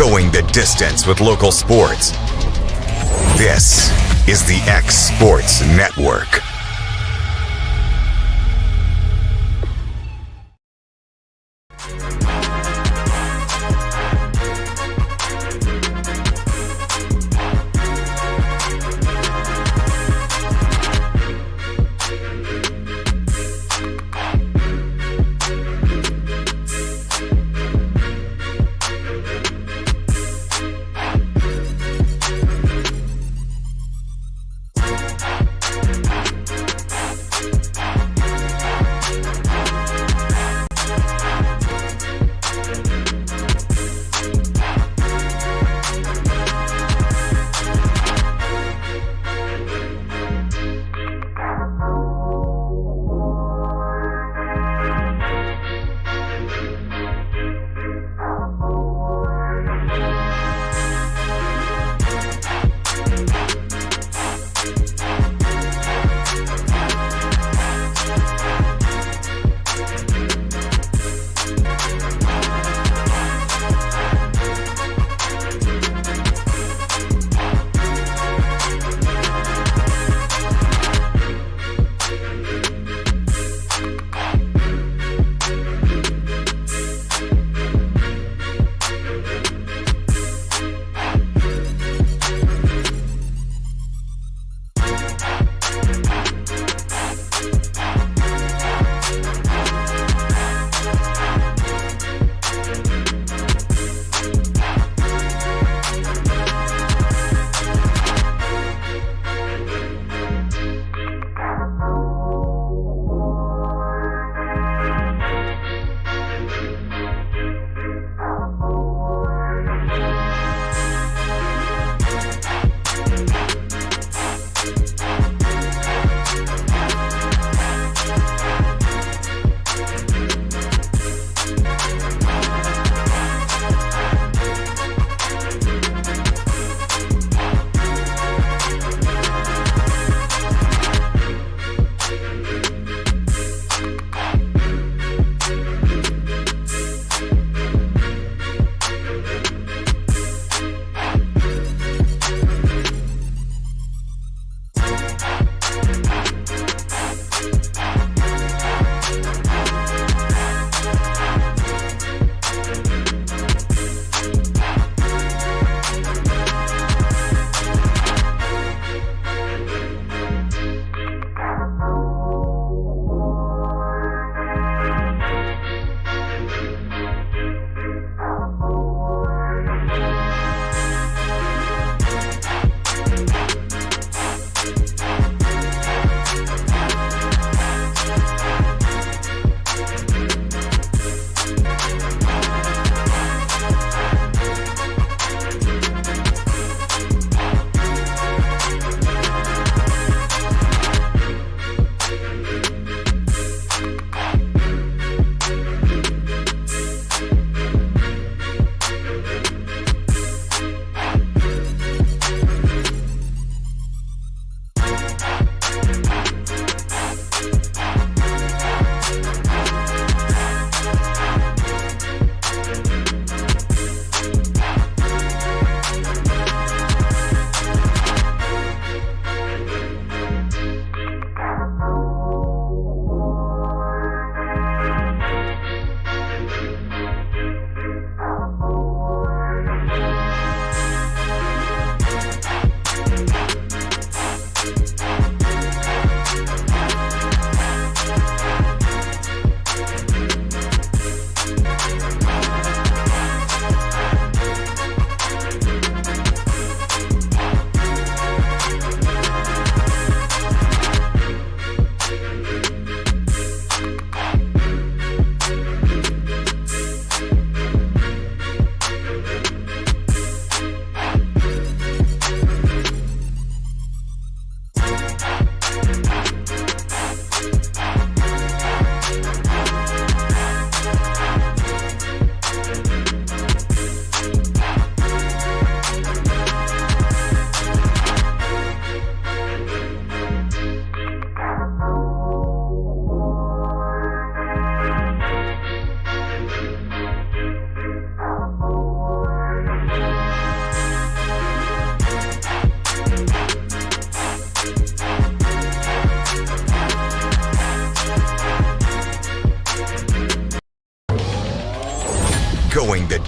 going the distance with local sports. This is the X Sports Network.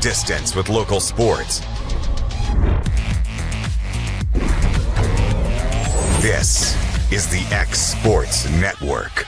distance with local sports. This is the X Sports Network.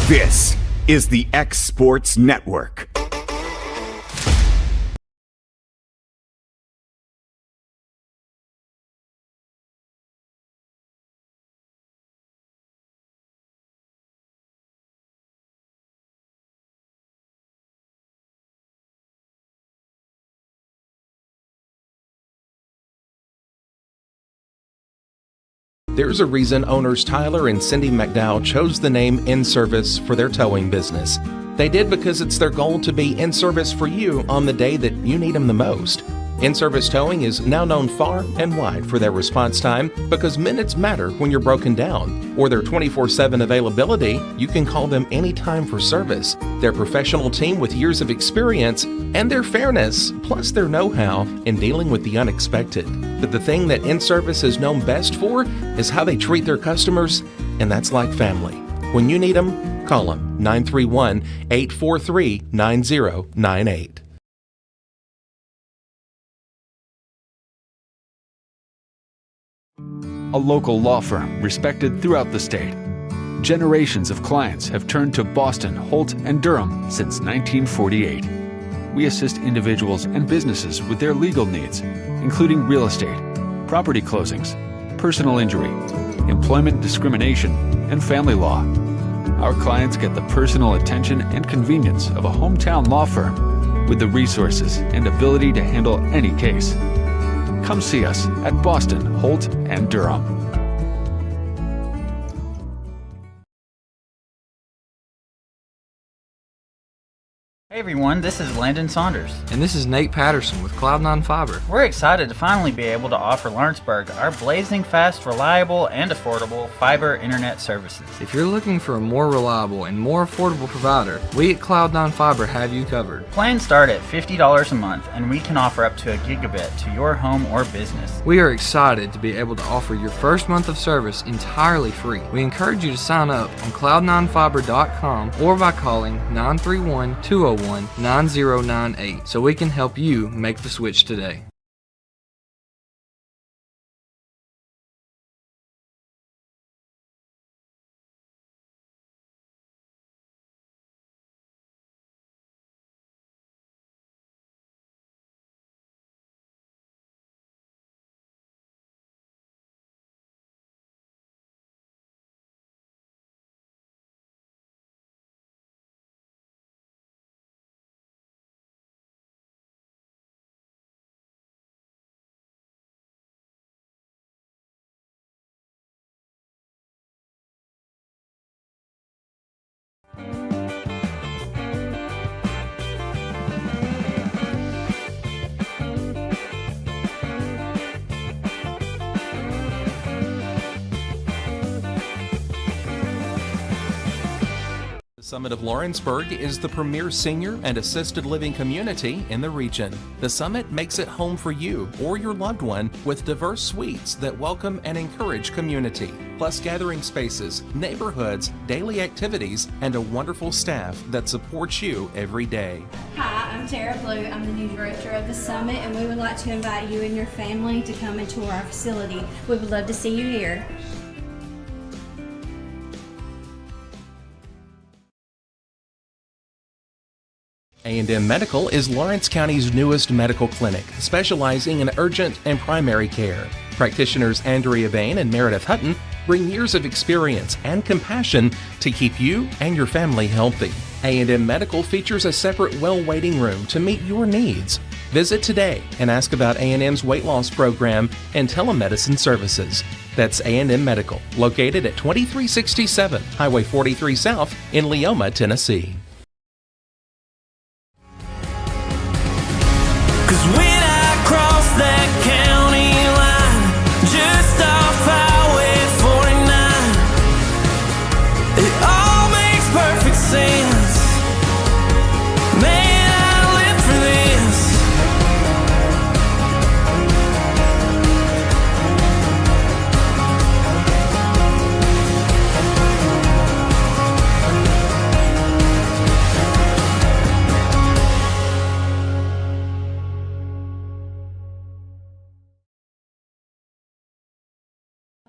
This is the X Sports Network. There's a reason owners Tyler and Cindy McDowell chose the name In Service for their towing business. They did because it's their goal to be in service for you on the day that you need them the most. In-Service Towing is now known far and wide for their response time because minutes matter when you're broken down, or their 24/7 availability. You can call them anytime for service. Their professional team with years of experience and their fairness, plus their know-how in dealing with the unexpected. But the thing that In-Service is known best for is how they treat their customers, and that's like family. When you need them, call them 931-843-9098. A local law firm respected throughout the state. Generations of clients have turned to Boston, Holt, and Durham since 1948. We assist individuals and businesses with their legal needs, including real estate, property closings, personal injury, employment discrimination, and family law. Our clients get the personal attention and convenience of a hometown law firm with the resources and ability to handle any case. Come see us at Boston, Holt, and Durham. Hey everyone, this is Landon Saunders. And this is Nate Patterson with Cloud9 Fiber. We're excited to finally be able to offer Lawrenceburg our blazing fast, reliable, and affordable fiber internet services. If you're looking for a more reliable and more affordable provider, we at Cloud9 Fiber have you covered. Plans start at $50 a month, and we can offer up to a gigabit to your home or business. We are excited to be able to offer your first month of service entirely free. We encourage you to sign up on cloud9fiber.com or by calling 931-201-9098 so we can help you make the switch today. The Summit of Lawrenceburg is the premier senior and assisted living community in the region. The Summit makes it home for you or your loved one with diverse suites that welcome and encourage community, plus gathering spaces, neighborhoods, daily activities, and a wonderful staff that supports you every day. Hi, I'm Tara Blue. I'm the new director of the Summit, and we would like to invite you and your family to come and tour our facility. We would love to see you here. A&M Medical is Lawrence County's newest medical clinic, specializing in urgent and primary care. Practitioners Andrea Bain and Meredith Hutton bring years of experience and compassion to keep you and your family healthy. A&M Medical features a separate well waiting room to meet your needs. Visit today and ask about A&M's weight loss program and telemedicine services. That's A&M Medical, located at 2367 Highway 43 South in Leoma, Tennessee. 'Cause when I cross that county line, just off Highway 49, it all makes perfect sense. Man, I live for this.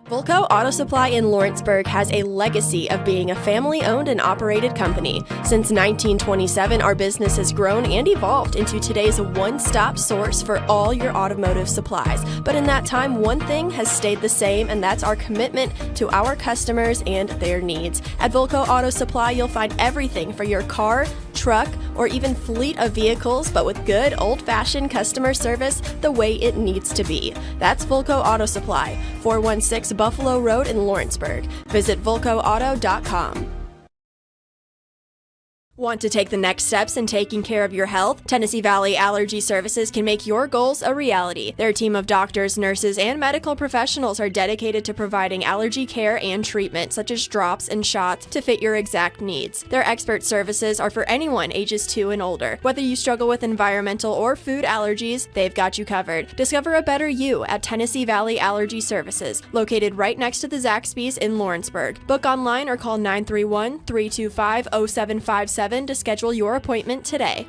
Volco Auto Supply in Lawrenceburg has a legacy of being a family-owned and operated company. Since 1927, our business has grown and evolved into today's one-stop source for all your automotive supplies. But in that time, one thing has stayed the same, and that's our commitment to our customers and their needs. At Volco Auto Supply, you'll find everything for your car, truck, or even fleet of vehicles, but with good old-fashioned customer service the way it needs to be. That's Volco Auto Supply, 416 Buffalo Road in Lawrenceburg. Visit VolcoAuto.com. Want to take the next steps in taking care of your health? Tennessee Valley Allergy Services can make your goals a reality. Their team of doctors, nurses, and medical professionals are dedicated to providing allergy care and treatment, such as drops and shots, to fit your exact needs. Their expert services are for anyone ages 2 and older. Whether you struggle with environmental or food allergies, they've got you covered. Discover a better you at Tennessee Valley Allergy Services, located right next to the Zaxby's in Lawrenceburg. Book online or call 931-325-0757 to schedule your appointment today.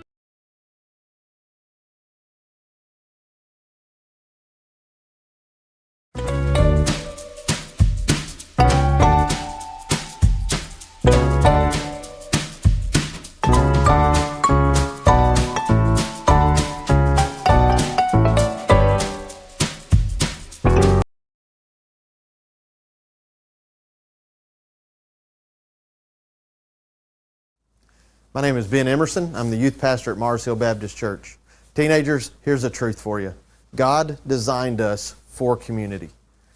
My name is Ben Emerson. I'm the youth pastor at Mars Hill Baptist Church. Teenagers, here's the truth for you. God designed us for community.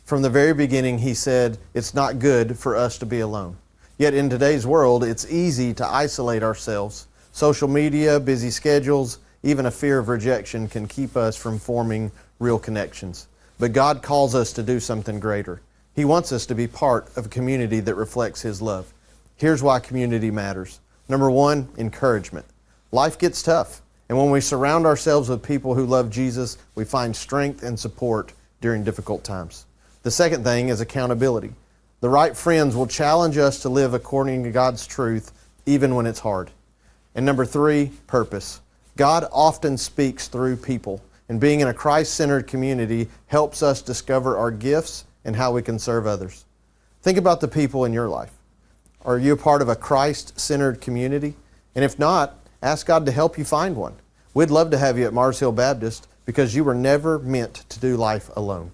From the very beginning, He said it's not good for us to be alone. Yet in today's world, it's easy to isolate ourselves. Social media, busy schedules, even a fear of rejection can keep us from forming real connections. But God calls us to do something greater. He wants us to be part of a community that reflects His love. Here's why community matters. Number one, encouragement. Life gets tough, and when we surround ourselves with people who love Jesus, we find strength and support during difficult times. The second thing is accountability. The right friends will challenge us to live according to God's truth, even when it's hard. And number three, purpose. God often speaks through people, and being in a Christ-centered community helps us discover our gifts and how we can serve others. Think about the people in your life. Are you a part of a Christ-centered community? And if not, ask God to help you find one. We'd love to have you at Mars Hill Baptist because you were never meant to do life alone.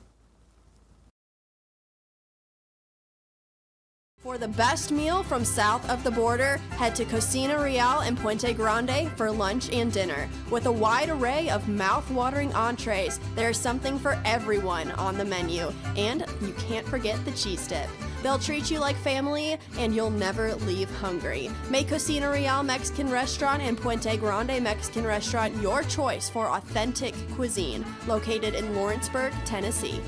For the best meal from south of the border, head to Cocina Real and Puente Grande for lunch and dinner. With a wide array of mouth-watering entrees, there's something for everyone on the menu. And you can't forget the cheese dip. They'll treat you like family, and you'll never leave hungry. Make Cocina Real Mexican Restaurant and Puente Grande Mexican Restaurant your choice for authentic cuisine, located in Lawrenceburg, Tennessee.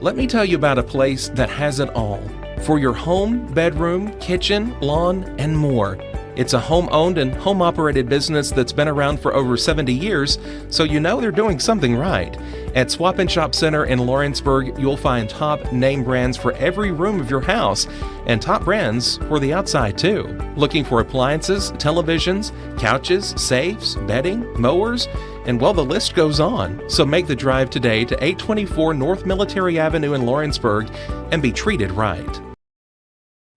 Let me tell you about a place that has it all for your home, bedroom, kitchen, lawn, and more. It's a home-owned and home-operated business that's been around for over 70 years, so you know they're doing something right. At Swap and Shop Center in Lawrenceburg, you'll find top name brands for every room of your house and top brands for the outside too. Looking for appliances, televisions, couches, safes, bedding, mowers, and well, the list goes on. So make the drive today to 824 North Military Avenue in Lawrenceburg and be treated right.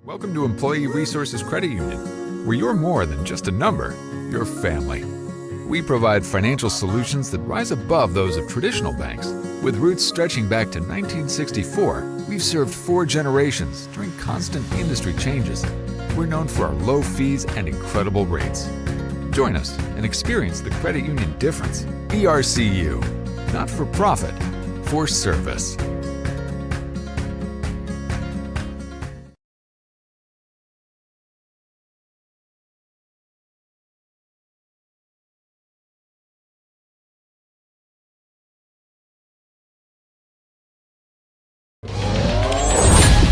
Welcome to Employee Resources Credit Union, where you're more than just a number, you're family. We provide financial solutions that rise above those of traditional banks. With roots stretching back to 1964, we've served 4 generations during constant industry changes. We're known for our low fees and incredible rates. Join us and experience the credit union difference. ERCU, not for profit, for service.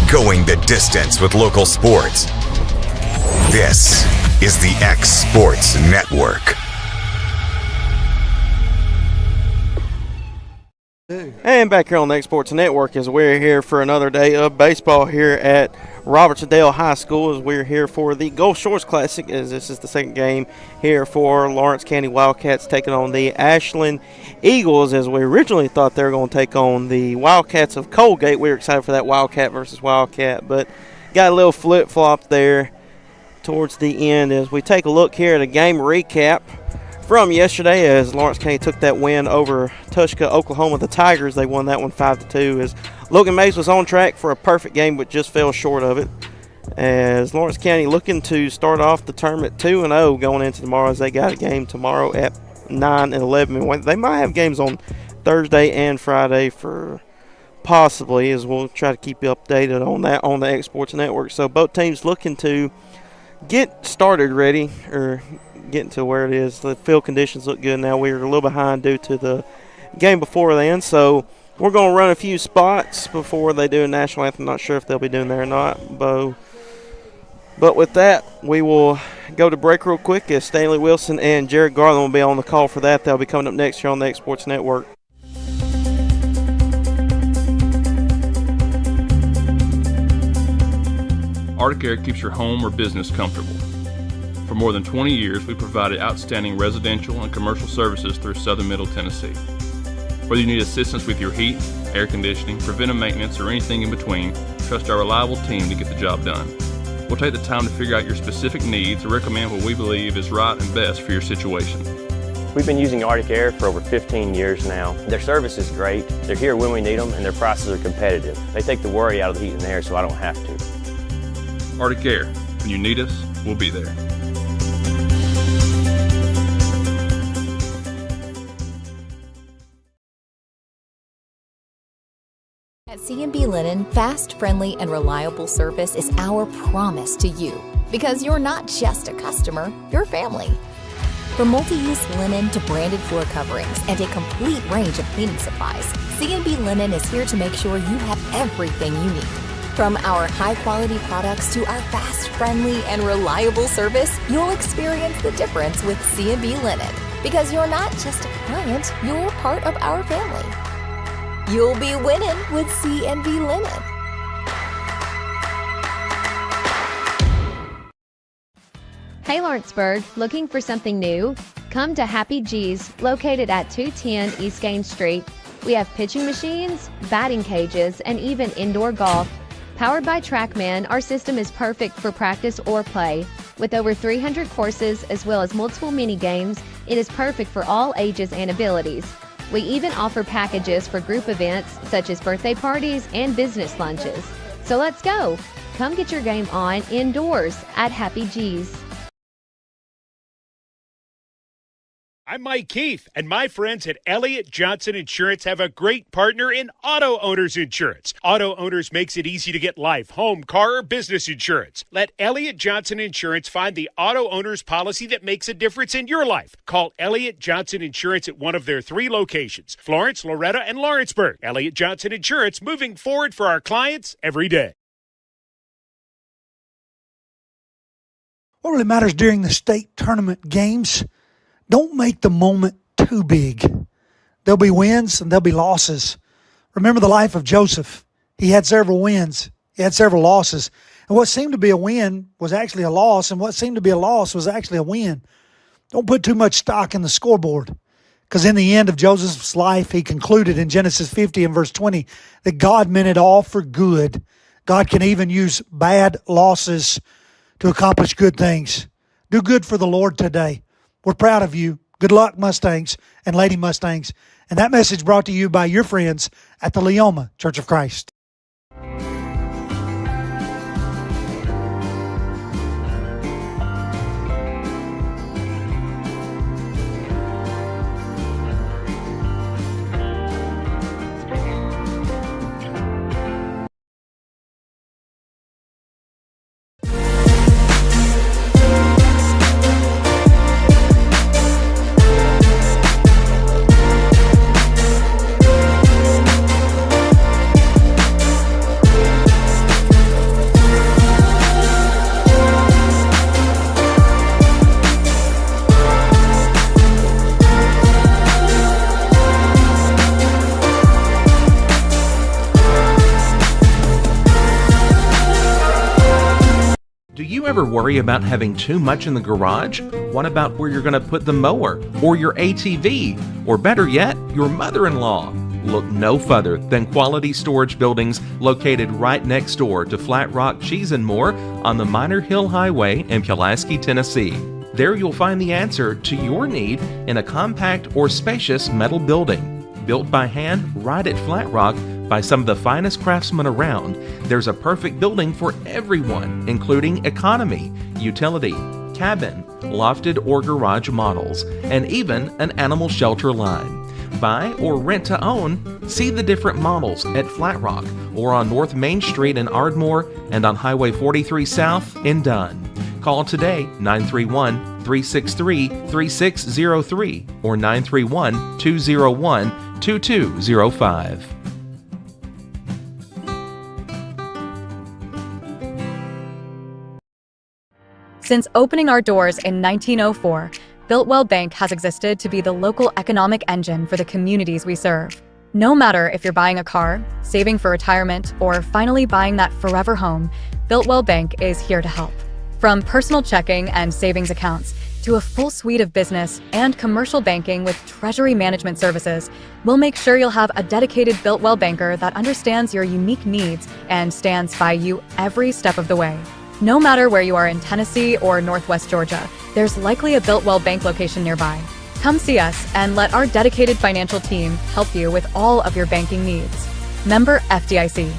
Going the distance with local sports. This is the X Sports Network. And back here on the X Sports Network as we're here for another day of baseball here at Robertsdale High School, as we're here for the Gulf Shores Classic, as this is the second game here for Lawrence County Wildcats taking on the Ashland Eagles, as we originally thought they were going to take on the Wildcats of Colgate. We were excited for that Wildcat versus Wildcat, but got a little flip-flop there towards the end as we take a look here at a game recap from yesterday, as Lawrence County took that win over Tushka, Oklahoma. The Tigers, they won that one 5-2, as Logan Mays was on track for a perfect game but just fell short of it. As Lawrence County looking to start off the tournament 2-0 going into tomorrow, as they got a game tomorrow at 9 and 11. They might have games on Thursday and Friday for possibly, as we'll try to keep you updated on that on the X Sports Network. So both teams looking to get started ready, or getting to where it is. The field conditions look good now. We're a little behind due to the game before then, so we're going to run a few spots before they do a national anthem. Not sure if they'll be doing that or not, Bo. But with that, we will go to break real quick, as Stanley Wilson and Jared Garland will be on the call for that. They'll be coming up next here on the X Sports Network. Arctic Air keeps your home or business comfortable. For more than 20 years, we provided outstanding residential and commercial services through southern Middle Tennessee. Whether you need assistance with your heat, air conditioning, preventive maintenance, or anything in between, trust our reliable team to get the job done. We'll take the time to figure out your specific needs and recommend what we believe is right and best for your situation. We've been using Arctic Air for over 15 years now. Their service is great, they're here when we need them, and their prices are competitive. They take the worry out of the heat and air so I don't have to. Arctic Air. When you need us, we'll be there. At C&B Linen, fast, friendly, and reliable service is our promise to you. Because you're not just a customer, you're family. From multi-use linen to branded floor coverings and a complete range of cleaning supplies, C&B Linen is here to make sure you have everything you need. From our high-quality products to our fast, friendly, and reliable service, you'll experience the difference with C&B Linen. Because you're not just a client, you're part of our family. You'll be winning with C&B Linen. Hey Lawrenceburg, looking for something new? Come to Happy G's, located at 210 East Gaines Street. We have pitching machines, batting cages, and even indoor golf. Powered by TrackMan, our system is perfect for practice or play. With over 300 courses as well as multiple mini games, it is perfect for all ages and abilities. We even offer packages for group events such as birthday parties and business lunches. So let's go! Come get your game on indoors at Happy G's. I'm Mike Keith, and my friends at Elliott Johnson Insurance have a great partner in Auto Owners Insurance. Auto Owners makes it easy to get life, home, car, or business insurance. Let Elliott Johnson Insurance find the Auto Owners policy that makes a difference in your life. Call Elliott Johnson Insurance at one of their 3 locations, Florence, Loretto, and Lawrenceburg. Elliott Johnson Insurance, moving forward for our clients every day. What really matters during the state tournament games, don't make the moment too big. There'll be wins and there'll be losses. Remember the life of Joseph. He had several wins. He had several losses. And what seemed to be a win was actually a loss, and what seemed to be a loss was actually a win. Don't put too much stock in the scoreboard, because in the end of Joseph's life, he concluded in Genesis 50 and verse 20 that God meant it all for good. God can even use bad losses to accomplish good things. Do good for the Lord today. We're proud of you. Good luck, Mustangs and Lady Mustangs. And that message brought to you by your friends at the Leoma Church of Christ. Ever worry about having too much in the garage? What about where you're going to put the mower or your ATV, or better yet, your mother-in-law? Look no further than Quality Storage Buildings located right next door to Flat Rock Cheese and More on the Minor Hill Highway in Pulaski, Tennessee. There you'll find the answer to your need in a compact or spacious metal building. Built by hand right at Flat Rock by some of the finest craftsmen around, there's a perfect building for everyone, including economy, utility, cabin, lofted or garage models, and even an animal shelter line. Buy or rent to own, see the different models at Flat Rock or on North Main Street in Ardmore and on Highway 43 South in Dunn. Call today 931-363-3603 or 931-201-2205. Since opening our doors in 1904, Builtwell Bank has existed to be the local economic engine for the communities we serve. No matter if you're buying a car, saving for retirement, or finally buying that forever home, Builtwell Bank is here to help. From personal checking and savings accounts to a full suite of business and commercial banking with treasury management services, we'll make sure you'll have a dedicated Builtwell banker that understands your unique needs and stands by you every step of the way. No matter where you are in Tennessee or Northwest Georgia, there's likely a Builtwell Bank location nearby. Come see us and let our dedicated financial team help you with all of your banking needs. Member FDIC.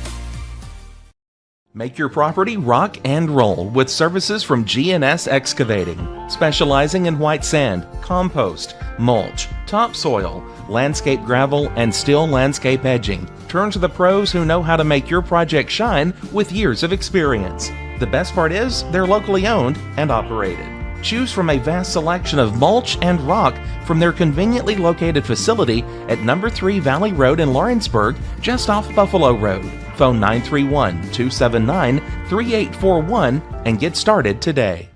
Make your property rock and roll with services from G&S Excavating, specializing in white sand, compost, mulch, topsoil, landscape gravel, and steel landscape edging. Turn to the pros who know how to make your project shine with years of experience. The best part is they're locally owned and operated. Choose from a vast selection of mulch and rock from their conveniently located facility at number 3 Valley Road in Lawrenceburg, just off Buffalo Road. Phone 931-279-3841 and get started today.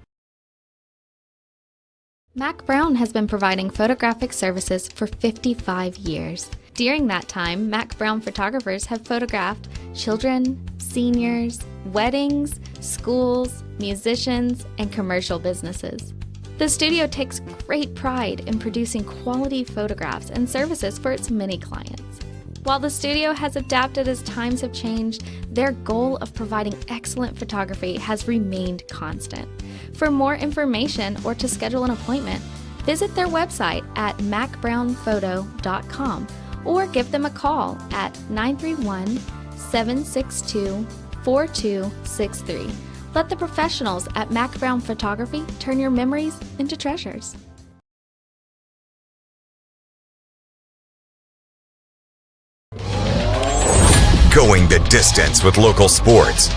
Mac Brown has been providing photographic services for 55 years. During that time, Mac Brown photographers have photographed children, seniors, weddings, schools, musicians, and commercial businesses. The studio takes great pride in producing quality photographs and services for its many clients. While the studio has adapted as times have changed, their goal of providing excellent photography has remained constant. For more information or to schedule an appointment, visit their website at macbrownphoto.com or give them a call at 931-762-4263. Let the professionals at Mac Brown Photography turn your memories into treasures. Going the distance with local sports.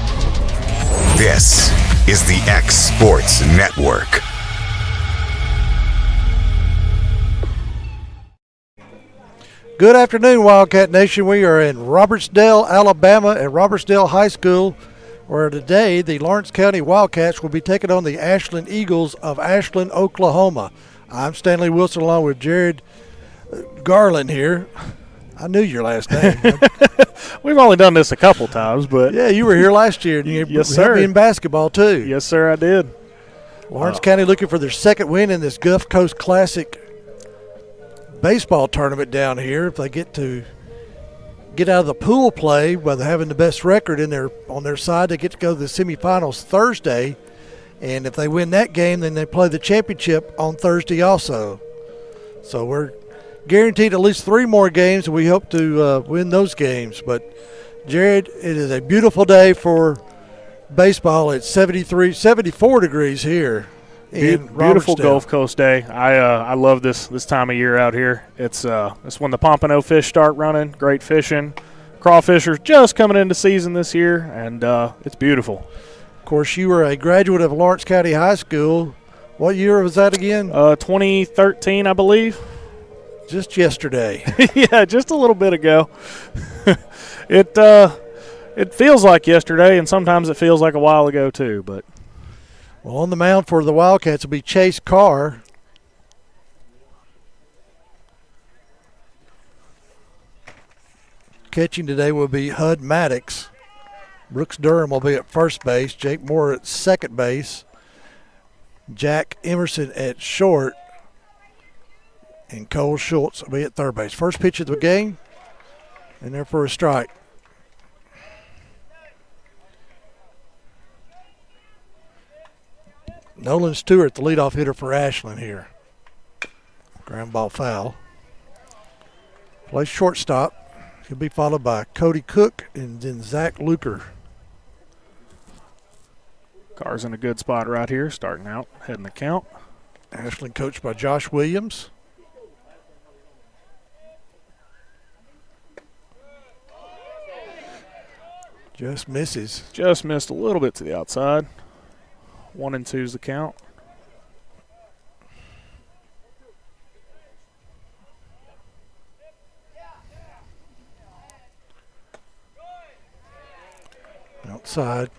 This is the X Sports Network. Good afternoon, Wildcat Nation. We are in Robertsdale, Alabama at Robertsdale High School, where today the Lawrence County Wildcats will be taking on the Ashland Eagles of Ashland, Oklahoma. I'm Stanley Wilson along with Jared Garland here. I knew your last name. We've only done this a couple times, but yeah, you were here last year, and you yes, helped sir. me in basketball too. Yes, sir, I did. Lawrence County looking for their second win in this Gulf Coast Classic baseball tournament down here. If they get out of the pool play by having the best record on their side, they get to go to the semifinals Thursday, and if they win that game, then they play the championship on Thursday also. So we're guaranteed at least 3 more games, and we hope to win those games. But, Jared, it is a beautiful day for baseball. It's 74 degrees here in beautiful Robertsdale. Gulf Coast day. I love this time of year out here. It's when the pompano fish start running. Great fishing. Crawfish are just coming into season this year, and it's beautiful. Of course, you were a graduate of Lawrence County High School. What year was that again? 2013, I believe. Just yesterday. Yeah, just a little bit ago. It feels like yesterday, and sometimes it feels like a while ago too. But well, on the mound for the Wildcats will be Chase Carr. Catching today will be Hud Maddox. Brooks Durham will be at first base. Jake Moore at second base. Jack Emerson at short. And Cole Schultz will be at third base. First pitch of the game, and there for a strike. Nolan Stewart, the leadoff hitter for Ashland here. Ground ball foul. Plays shortstop. He'll be followed by Cody Cook and then Zach Luker. Carr's in a good spot right here, starting out, heading the count. Ashland coached by Josh Williams. Just misses. Just missed a little bit to the outside. 1-2 is the count. Outside.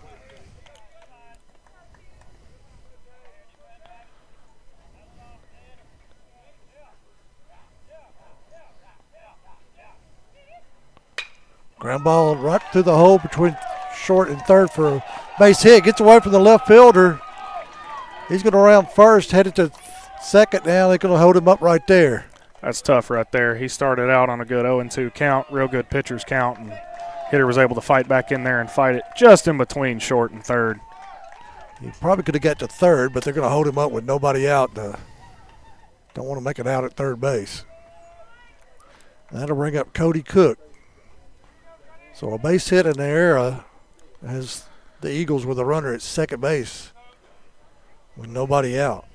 Ground ball right through the hole between short and third for a base hit. Gets away from the left fielder. He's going to round first, headed to second now. They're going to hold him up right there. That's tough right there. He started out on a good 0-2 count, real good pitcher's count, and hitter was able to fight back in there and fight it just in between short and third. He probably could have got to third, but they're going to hold him up with nobody out. Don't want to make it out at third base. That'll bring up Cody Cook. So a base hit in the era has the Eagles with a runner at second base with nobody out.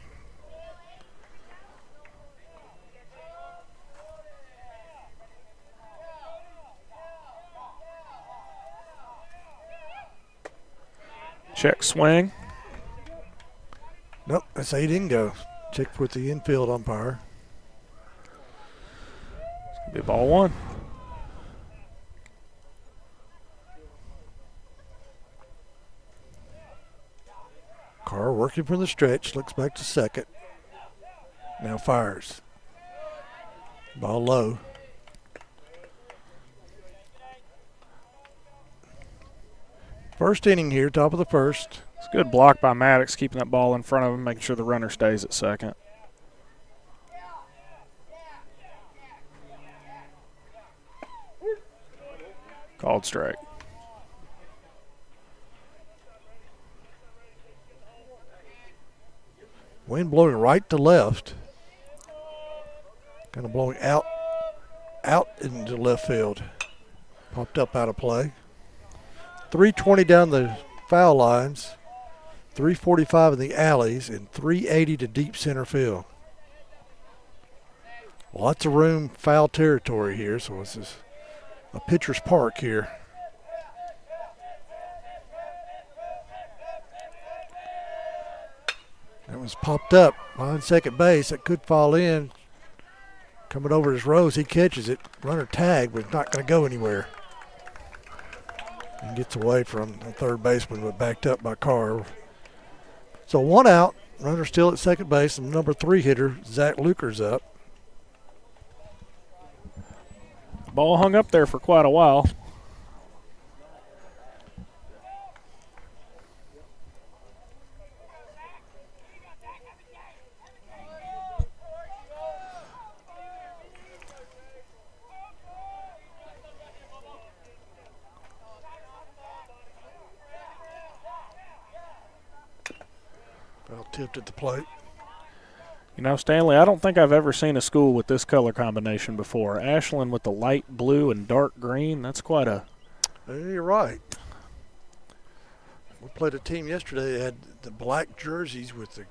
Check swing. Nope, that's how he didn't go. Check with the infield umpire. It's going to be ball one. Carr working from the stretch, looks back to second. Now fires. Ball low. First inning here, top of the first. It's a good block by Maddox, keeping that ball in front of him, making sure the runner stays at second. Called strike. Wind blowing right to left. Kind of blowing out into left field. Popped up out of play. 320 down the foul lines, 345 in the alleys, and 380 to deep center field. Lots of room, foul territory here, so this is a pitcher's park here. That was popped up behind second base. That could fall in. Coming over his rows, he catches it. Runner tag, but it's not going to go anywhere. And gets away from the third baseman, but backed up by Carr. So one out, runner still at second base, and number 3 hitter, Zach Luker's up. Ball hung up there for quite a while. Well tipped at the plate. You know, Stanley, I don't think I've ever seen a school with this color combination before. Ashland with the light blue and dark green. That's quite a... You're right. We played a team yesterday that had the black jerseys with the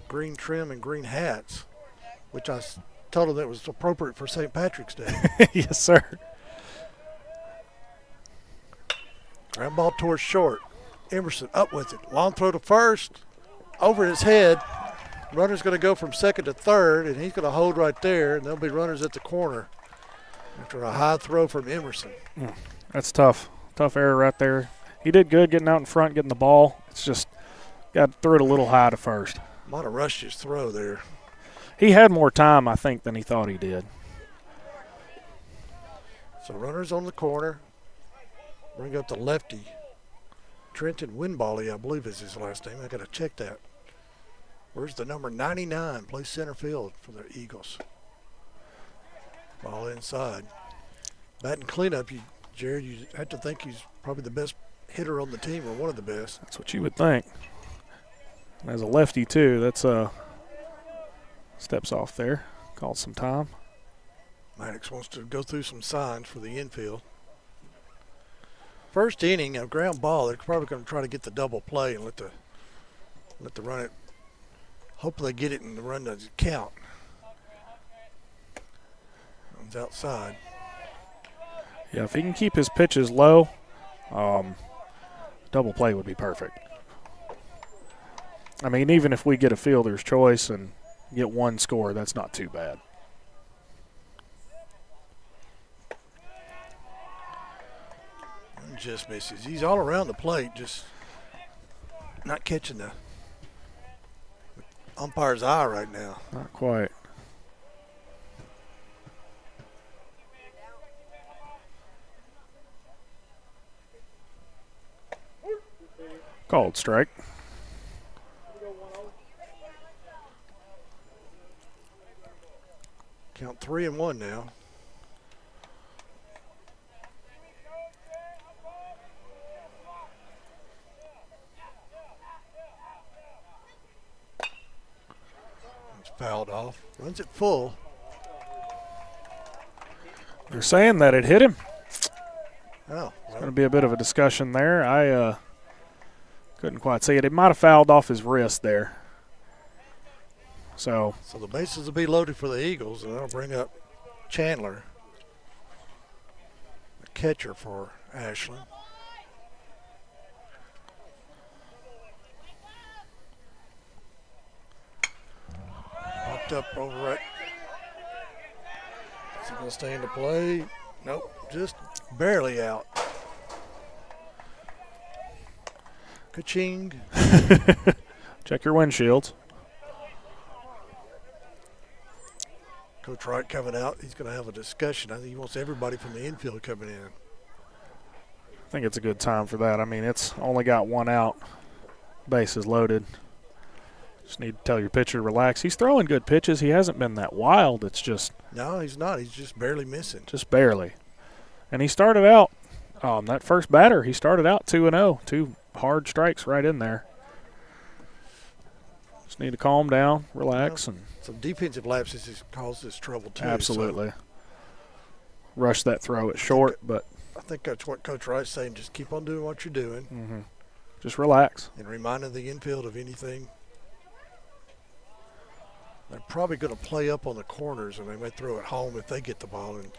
green trim and green hats, which I told them that was appropriate for St. Patrick's Day. Yes, sir. Ground ball towards short. Emerson up with it. Long throw to first. Over his head. Runner's going to go from second to third, and he's going to hold right there, and there'll be runners at the corner after a high throw from Emerson. That's tough. Tough error right there. He did good getting out in front, getting the ball. It's just got to throw it a little high to first. Might have rushed his throw there. He had more time, I think, than he thought he did. So runners on the corner. Bring up the lefty. Trenton Winbally, I believe is his last name. I got to check that. Where's the number 99? Plays center field for the Eagles. Ball inside. Batting cleanup, Jared, you have to think he's probably the best hitter on the team, or one of the best. That's what you would think. And as a lefty, too, that's steps off there. Called some time. Maddox wants to go through some signs for the infield. First inning, a ground ball. They're probably going to try to get the double play and let the run it. Hopefully they get it and the run doesn't count. Runs outside. Yeah, if he can keep his pitches low, double play would be perfect. I mean, even if we get a fielder's choice and get one score, that's not too bad. Just misses. He's all around the plate, just not catching the umpire's eye right now. Not quite. Called strike. Count 3-1 now. Fouled off. Runs it full. They're saying that it hit him. Oh, well. It's going to be a bit of a discussion there. Couldn't quite see it. It might have fouled off his wrist there. So the bases will be loaded for the Eagles, and that'll bring up Chandler, the catcher for Ashland. Popped up over it. Is he going to stay into play? Nope, just barely out. Ka-ching. check your windshields. Coach Wright coming out. He's going to have a discussion. I think he wants everybody from the infield coming in. I think it's a good time for that. I mean, it's only got one out. Bases loaded. Just need to tell your pitcher to relax. He's throwing good pitches. He hasn't been that wild. It's just. No, he's not. He's just barely missing. Just barely. And he started out, that first batter, he started out 2-0. 2 hard strikes right in there. Just need to calm down, relax. And some defensive lapses has caused this trouble, too. Absolutely. So rush that throw at short, but. I think that's what Coach Wright's saying. Just keep on doing what you're doing. Mm-hmm. Just relax. And reminding the infield of anything. They're probably going to play up on the corners, and they may throw it home if they get the ball. And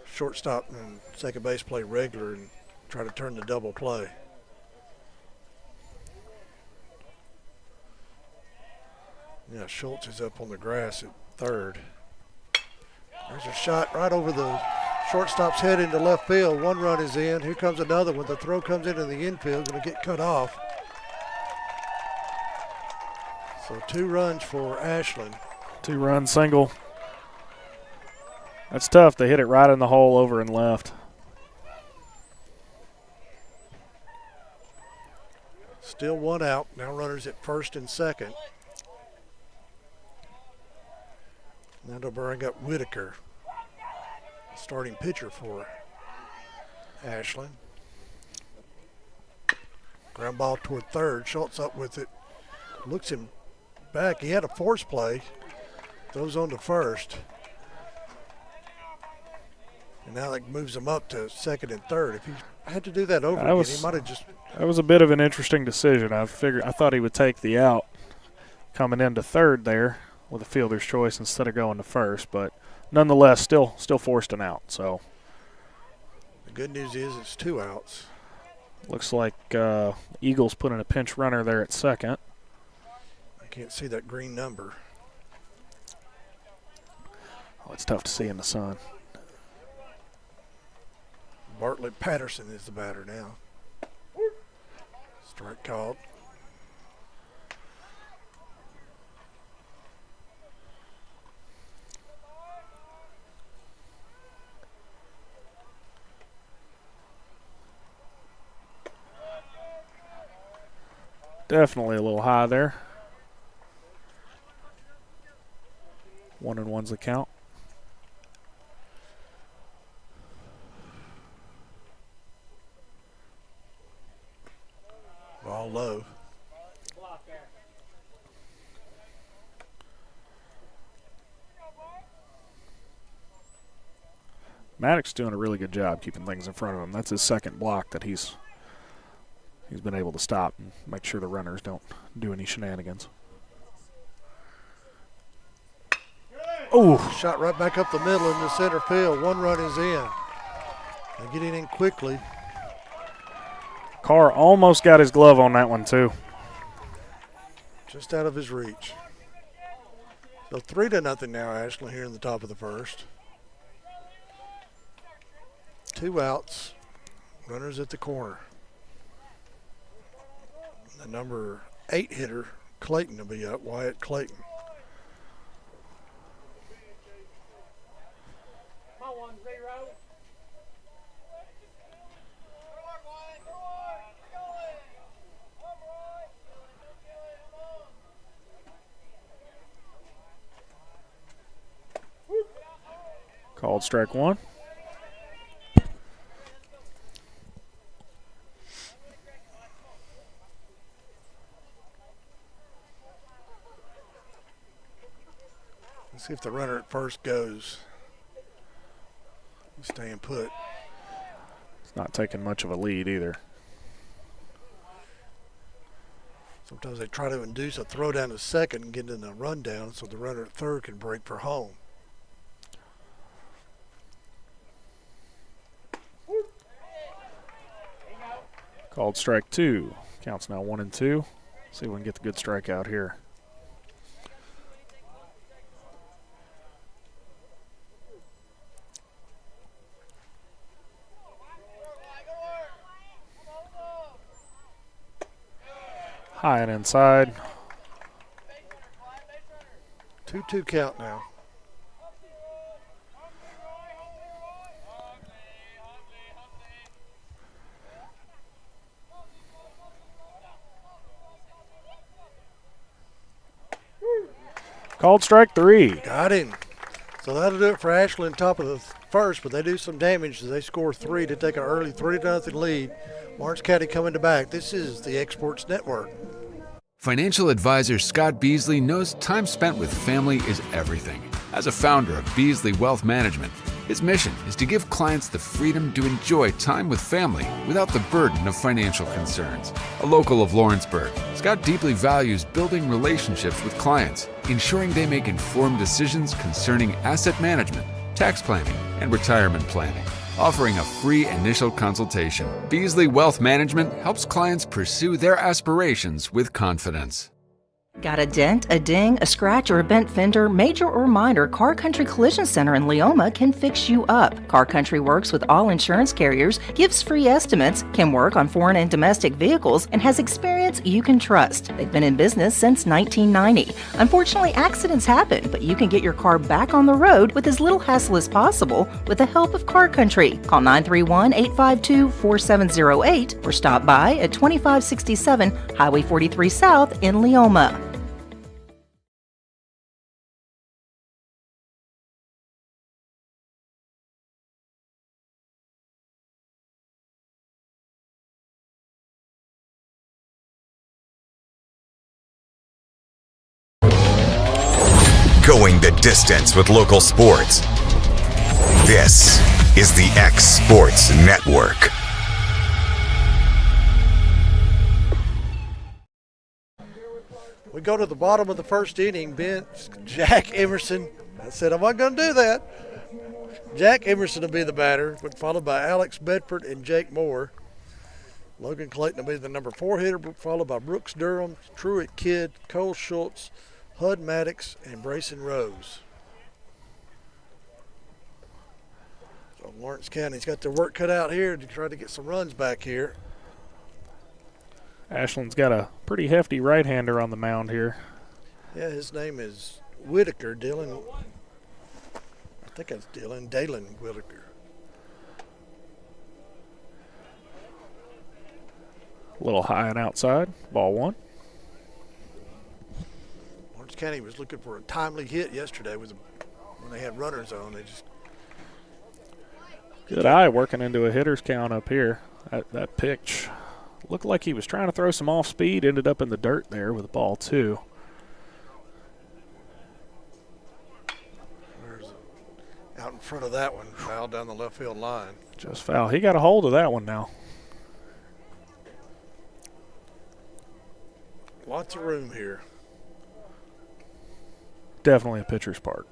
shortstop and second base play regular and try to turn the double play. Yeah, Schultz is up on the grass at third. There's a shot right over the shortstop's head into left field. 1 run is in. Here comes another one. The throw comes into the infield, going to get cut off. So 2 runs for Ashland. 2-run single. That's tough. They hit it right in the hole over and left. Still 1 out. Now runners at first and second. Now they'll bring up Whitaker, starting pitcher for Ashland. Ground ball toward third. Schultz up with it. Looks him back. He had a force play. Throws on to first. And now that moves him up to second and third. If he had to do that over again, he might have just. That was a bit of an interesting decision. I thought he would take the out coming into third there with a fielder's choice instead of going to first, but nonetheless, still forced an out. So the good news is it's 2 outs. Looks like Eagles put in a pinch runner there at second. I can't see that green number. Oh, it's tough to see in the sun. Bartlett Patterson is the batter now. Strike called. Definitely a little high there. 1-1's the count. Ball low. Maddox doing a really good job keeping things in front of him. That's his second block that he's been able to stop and make sure the runners don't do any shenanigans. Oh, shot right back up the middle into center field. 1 run is in. They're getting in quickly. Carr almost got his glove on that one too. Just out of his reach. So 3-0 now, Ashland, here in the top of the first. 2 outs. Runners at the corner. The number 8 hitter, Clayton, will be up. Wyatt Clayton. Called strike 1. Let's see if the runner at first goes. He's staying put. It's not taking much of a lead either. Sometimes they try to induce a throw down to second and get in a rundown so the runner at third can break for home. Called strike 2. Counts now 1-2. See if we can get the good strikeout here. High and inside. 2-2 count now. Called strike 3. Got him. So that'll do it for Ashland, top of the first, but they do some damage as they score 3 to take an early 3-0 lead. Lawrence County coming to back. This is the Exports Network. Financial advisor Scott Beasley knows time spent with family is everything. As a founder of Beasley Wealth Management, his mission is to give clients the freedom to enjoy time with family without the burden of financial concerns. A local of Lawrenceburg, Scott deeply values building relationships with clients, ensuring they make informed decisions concerning asset management, tax planning, and retirement planning. Offering a free initial consultation, Beasley Wealth Management helps clients pursue their aspirations with confidence. Got a dent, a ding, a scratch, or a bent fender? Major or minor, Car Country Collision Center in Leoma can fix you up. Car Country works with all insurance carriers, gives free estimates, can work on foreign and domestic vehicles, and has experience you can trust. They've been in business since 1990. Unfortunately, accidents happen, but you can get your car back on the road with as little hassle as possible with the help of Car Country. Call 931-852-4708 or stop by at 2567 Highway 43 South in Leoma. Going the distance with local sports. This is the X Sports Network. We go to the bottom of the first inning. Jack Emerson. I said I wasn't going to do that. Jack Emerson will be the batter, but followed by Alex Bedford and Jake Moore. Logan Clayton will be the number 4 hitter, followed by Brooks Durham, Truett Kidd, Cole Schultz, Hud Maddox, and Brayson Rose. So Lawrence County's got their work cut out here to try to get some runs back here. Ashland's got a pretty hefty right-hander on the mound here. Yeah, his name is Whitaker, Dylan. I think that's Dalen Whitaker. A little high and outside, ball 1. Lawrence County was looking for a timely hit yesterday when they had runners on. They just good eye working into a hitter's count up here. That pitch looked like he was trying to throw some off speed, ended up in the dirt there with ball 2. Out in front of that one, foul down the left field line. Just foul. He got a hold of that one now. Lots of room here. Definitely a pitcher's park.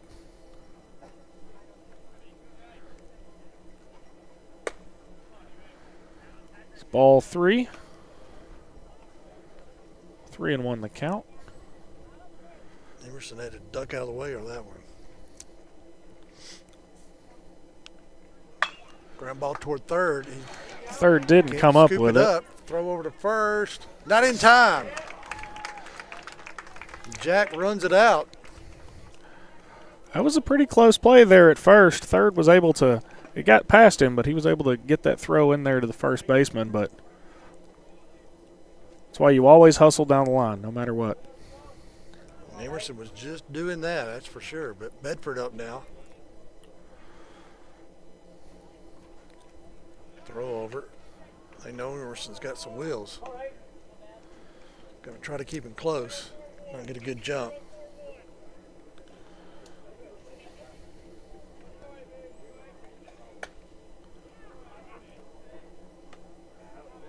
It's ball 3. 3-1 the count. Emerson had to duck out of the way on that one. Ground ball toward third. Third didn't come up with it. Up. Throw over to first. Not in time. Jack runs it out. That was a pretty close play there at first. Third was able to, it got past him, but he was able to get that throw in there to the first baseman. But that's why you always hustle down the line, no matter what. Emerson was just doing that, that's for sure. But Bedford up now. Throw over. They know Emerson's got some wheels. Going to try to keep him close. Not get a good jump.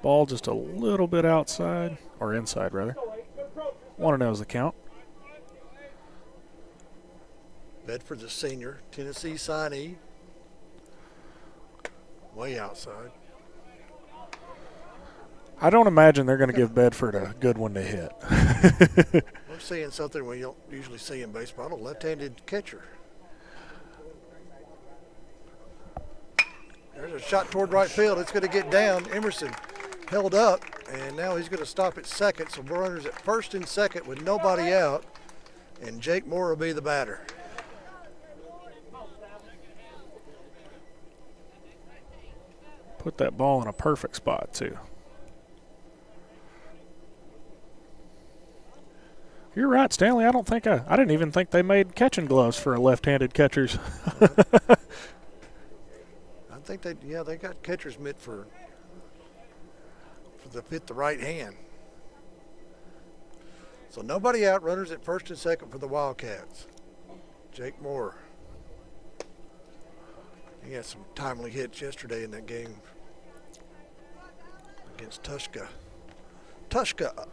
Ball just a little bit outside, or inside rather. 1-0 is the count. Bedford's a senior. Tennessee signee. Way outside. I don't imagine they're going to give Bedford a good one to hit. We're seeing something we don't usually see in baseball, a left-handed catcher. There's a shot toward right field. It's going to get down. Emerson held up, and now he's going to stop at second. So runners at first and second with nobody out, and Jake Moore will be the batter. Put that ball in a perfect spot, too. You're right, Stanley. I didn't even think they made catching gloves for left-handed catchers. I think they got catcher's mitt for the fit the right hand. So nobody out, runners at first and second for the Wildcats. Jake Moore. He had some timely hits yesterday in that game against Tushka,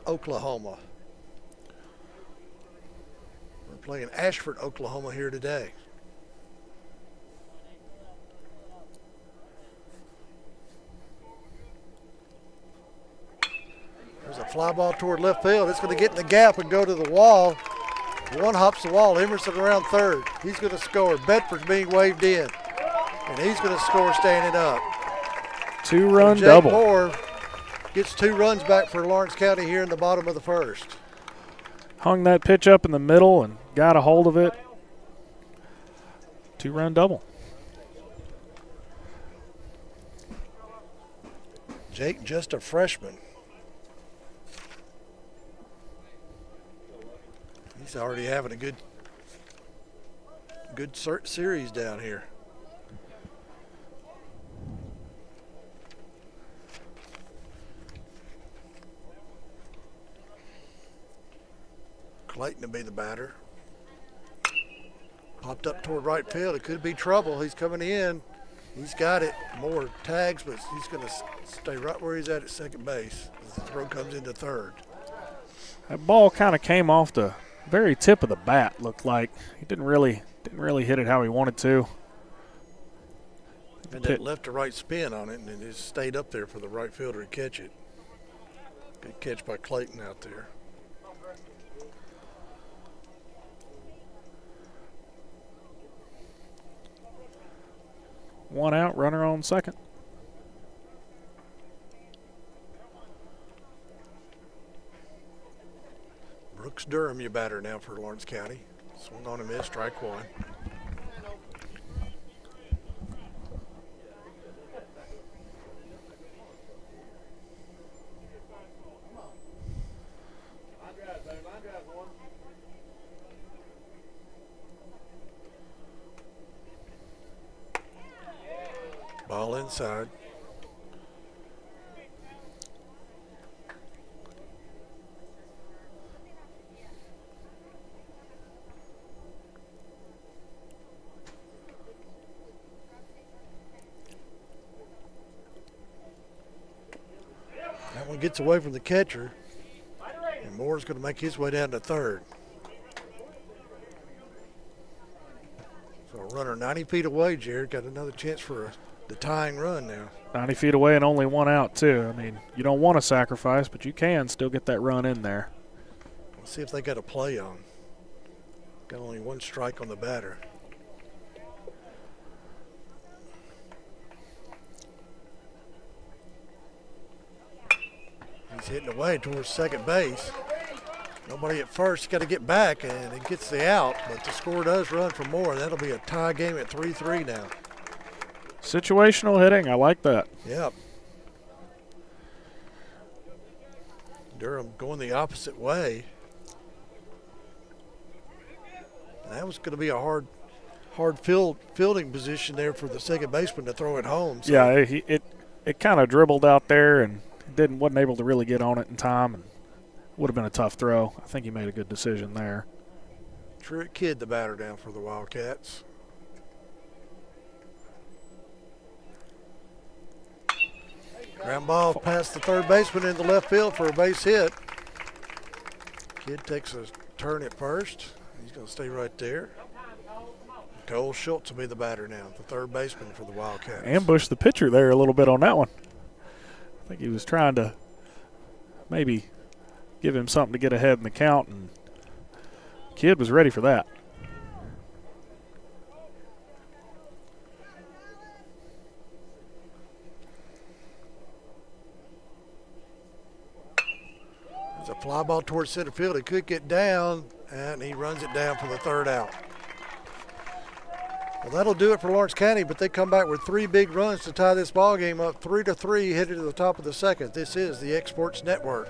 Oklahoma. We're playing Ashford, Oklahoma here today. There's a fly ball toward left field. It's going to get in the gap and go to the wall. One hops the wall. Emerson around third. He's going to score. Bedford's being waved in. And he's going to score standing up. Two-run Jake double. Moore gets 2 runs back for Lawrence County here in the bottom of the first. Hung that pitch up in the middle and got a hold of it. 2-run double. Jake, just a freshman. He's already having a good series down here. Clayton to be the batter. Popped up toward right field. It could be trouble. He's coming in. He's got it. More tags, but he's going to stay right where he's at second base as the throw comes into third. That ball kind of came off the very tip of the bat, looked like. He didn't really hit it how he wanted to. And that left to right spin on it, and it just stayed up there for the right fielder to catch it. Good catch by Clayton out there. One out, runner on second. Brooks Durham, your batter now for Lawrence County. Swung on and missed, strike one. Ball inside. That one gets away from the catcher, and Moore's going to make his way down to third. So a runner 90 feet away, Jared, got another chance for the tying run now. 90 feet away and only one out, too. I mean, you don't want to sacrifice, but you can still get that run in there. Let's see if they got a play on. Got only one strike on the batter. He's hitting away towards second base. Nobody at first. He's got to get back, and it gets the out, but the score does run for more. That'll be a tie game at 3-3 now. Situational hitting, I like that. Yep. Durham going the opposite way. That was going to be a hard fielding position there for the second baseman to throw it home. So. Yeah, it kind of dribbled out there and wasn't able to really get on it in time, and would have been a tough throw. I think he made a good decision there. Truett Kidd, the batter down for the Wildcats. Ground ball past the third baseman in the left field for a base hit. Kid takes a turn at first. He's going to stay right there. Cole Schultz will be the batter now, the third baseman for the Wildcats. Ambushed the pitcher there a little bit on that one. I think he was trying to maybe give him something to get ahead in the count, and Kid was ready for that. There's a fly ball towards center field. He could get down, and he runs it down for the third out. Well, that'll do it for Lawrence County, but they come back with 3 big runs to tie this ball game up 3-3, headed to the top of the second. This is the Exports Network.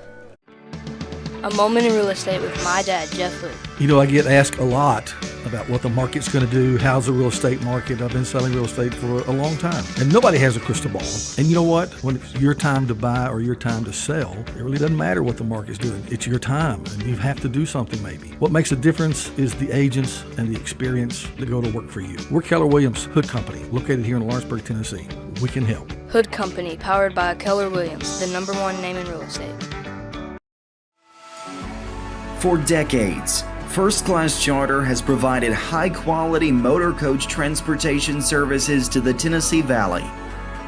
A Moment in Real Estate with my dad, Jeff Hood. You know, I get asked a lot about what the market's going to do. How's the real estate market? I've been selling real estate for a long time, and nobody has a crystal ball. And you know what? When it's your time to buy or your time to sell, it really doesn't matter what the market's doing. It's your time, and you have to do something maybe. What makes a difference is the agents and the experience that go to work for you. We're Keller Williams Hood Company, located here in Lawrenceburg, Tennessee. We can help. Hood Company, powered by Keller Williams, the #1 name in real estate. For decades, First Class Charter has provided high-quality motor coach transportation services to the Tennessee Valley.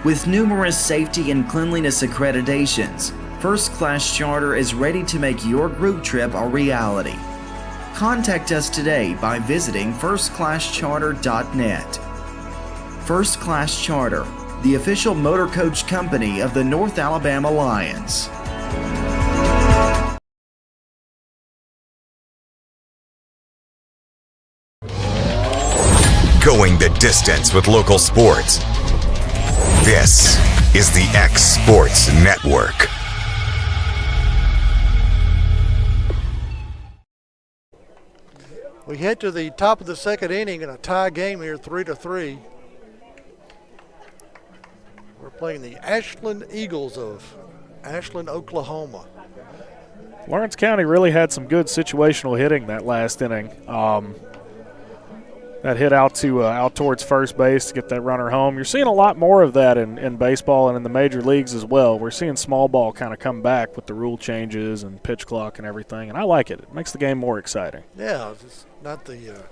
With numerous safety and cleanliness accreditations, First Class Charter is ready to make your group trip a reality. Contact us today by visiting firstclasscharter.net. First Class Charter, the official motor coach company of the North Alabama Lions. Going the distance with local sports. This is the X Sports Network. We head to the top of the second inning in a tie game here, 3-3. We're playing the Ashland Eagles of Ashland, Oklahoma. Lawrence County really had some good situational hitting that last inning. That hit out towards first base to get that runner home. You're seeing a lot more of that in baseball and in the major leagues as well. We're seeing small ball kind of come back with the rule changes and pitch clock and everything, and I like it. It makes the game more exciting. Yeah, it's not the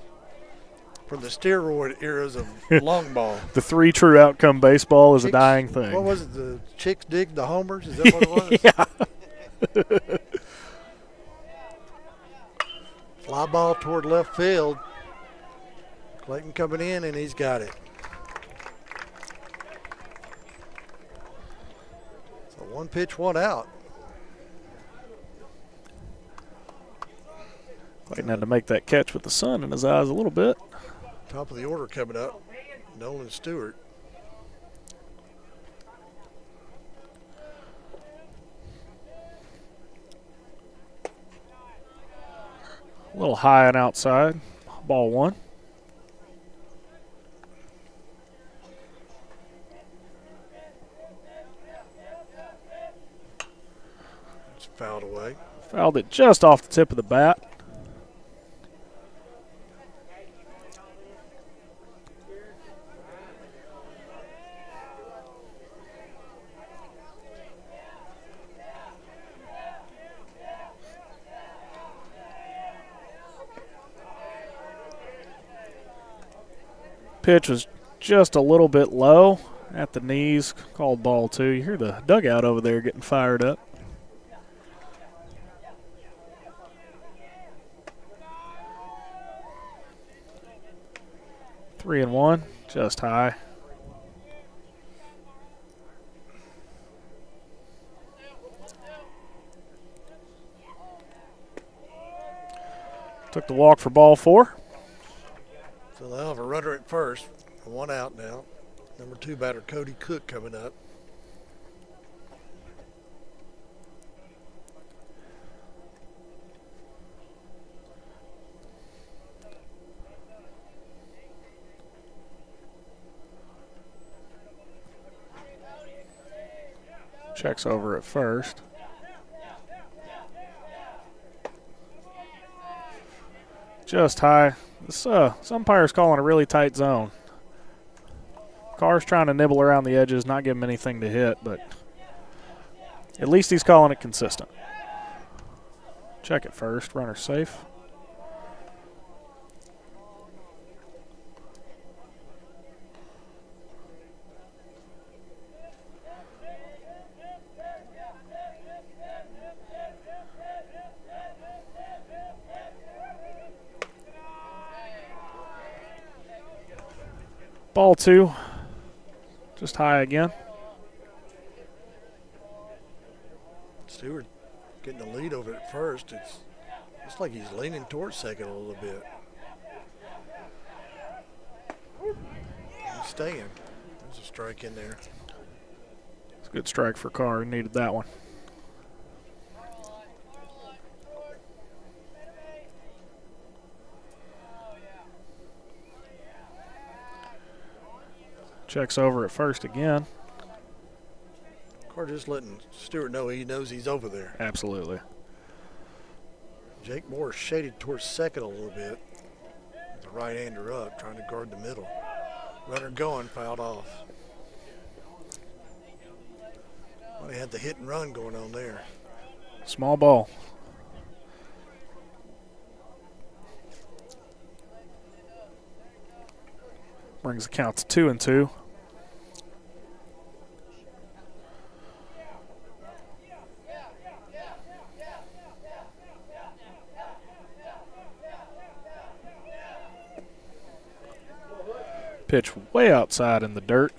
from the steroid eras of long ball. The 3 true outcome baseball is a dying thing. What was it? The chicks dig the homers? Is that what it was? Yeah. Fly ball toward left field. Clayton coming in, and he's got it. So 1 pitch, 1 out. Clayton had to make that catch with the sun in his eyes a little bit. Top of the order coming up, Nolan Stewart. A little high and outside. Ball 1. Fouled away. Fouled it just off the tip of the bat. Pitch was just a little bit low at the knees. Called ball 2. You hear the dugout over there getting fired up. Three and 1, just high. Took the walk for ball 4. So they'll have a runner at first. 1 out now. Number 2 batter Cody Cook coming up. Checks over at first. Just high. This umpire's calling a really tight zone. Carr's trying to nibble around the edges, not give him anything to hit, but at least he's calling it consistent. Check it first. Runner safe. Ball 2. Just high again. Stewart getting the lead over at first. It's like he's leaning towards second a little bit. He's staying. There's a strike in there. It's a good strike for Carr. He needed that one. Checks over at first again. Carr just letting Stewart know he knows he's over there. Absolutely. Jake Moore shaded towards second a little bit. The right-hander up, trying to guard the middle. Runner going, fouled off. Well, they had the hit and run going on there. Small ball. Brings the count to 2-2. Pitch way outside in the dirt.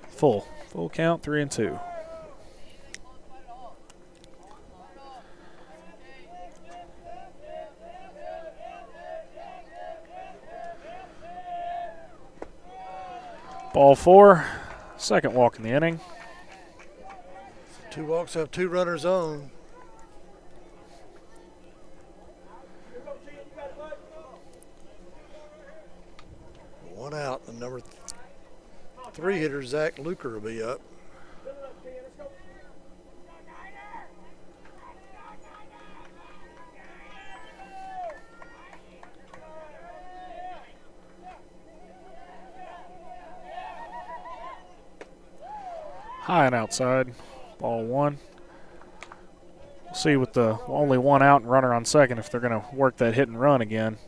Full count, 3-2. Ball 4, second walk in the inning. 2 walks have 2 runners on. One out. The number 3 hitter, Zach Luker, will be up. High and outside. Ball 1. We'll see with the only 1 out and runner on second if they're going to work that hit and run again.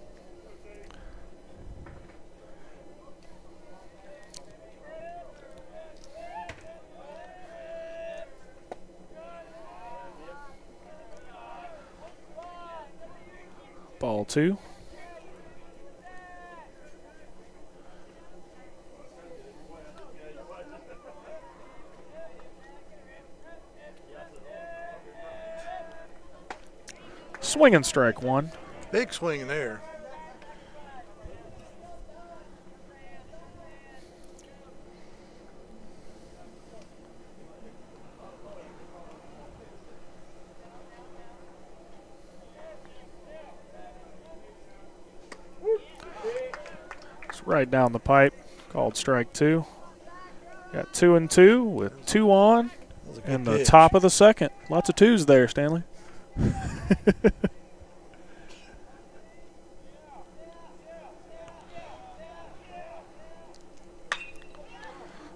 Ball 2. Swing and strike 1. Big swing in there. It's right down the pipe. Called strike 2. Got 2-2 with 2 on in the top of the second. Lots of 2s there, Stanley.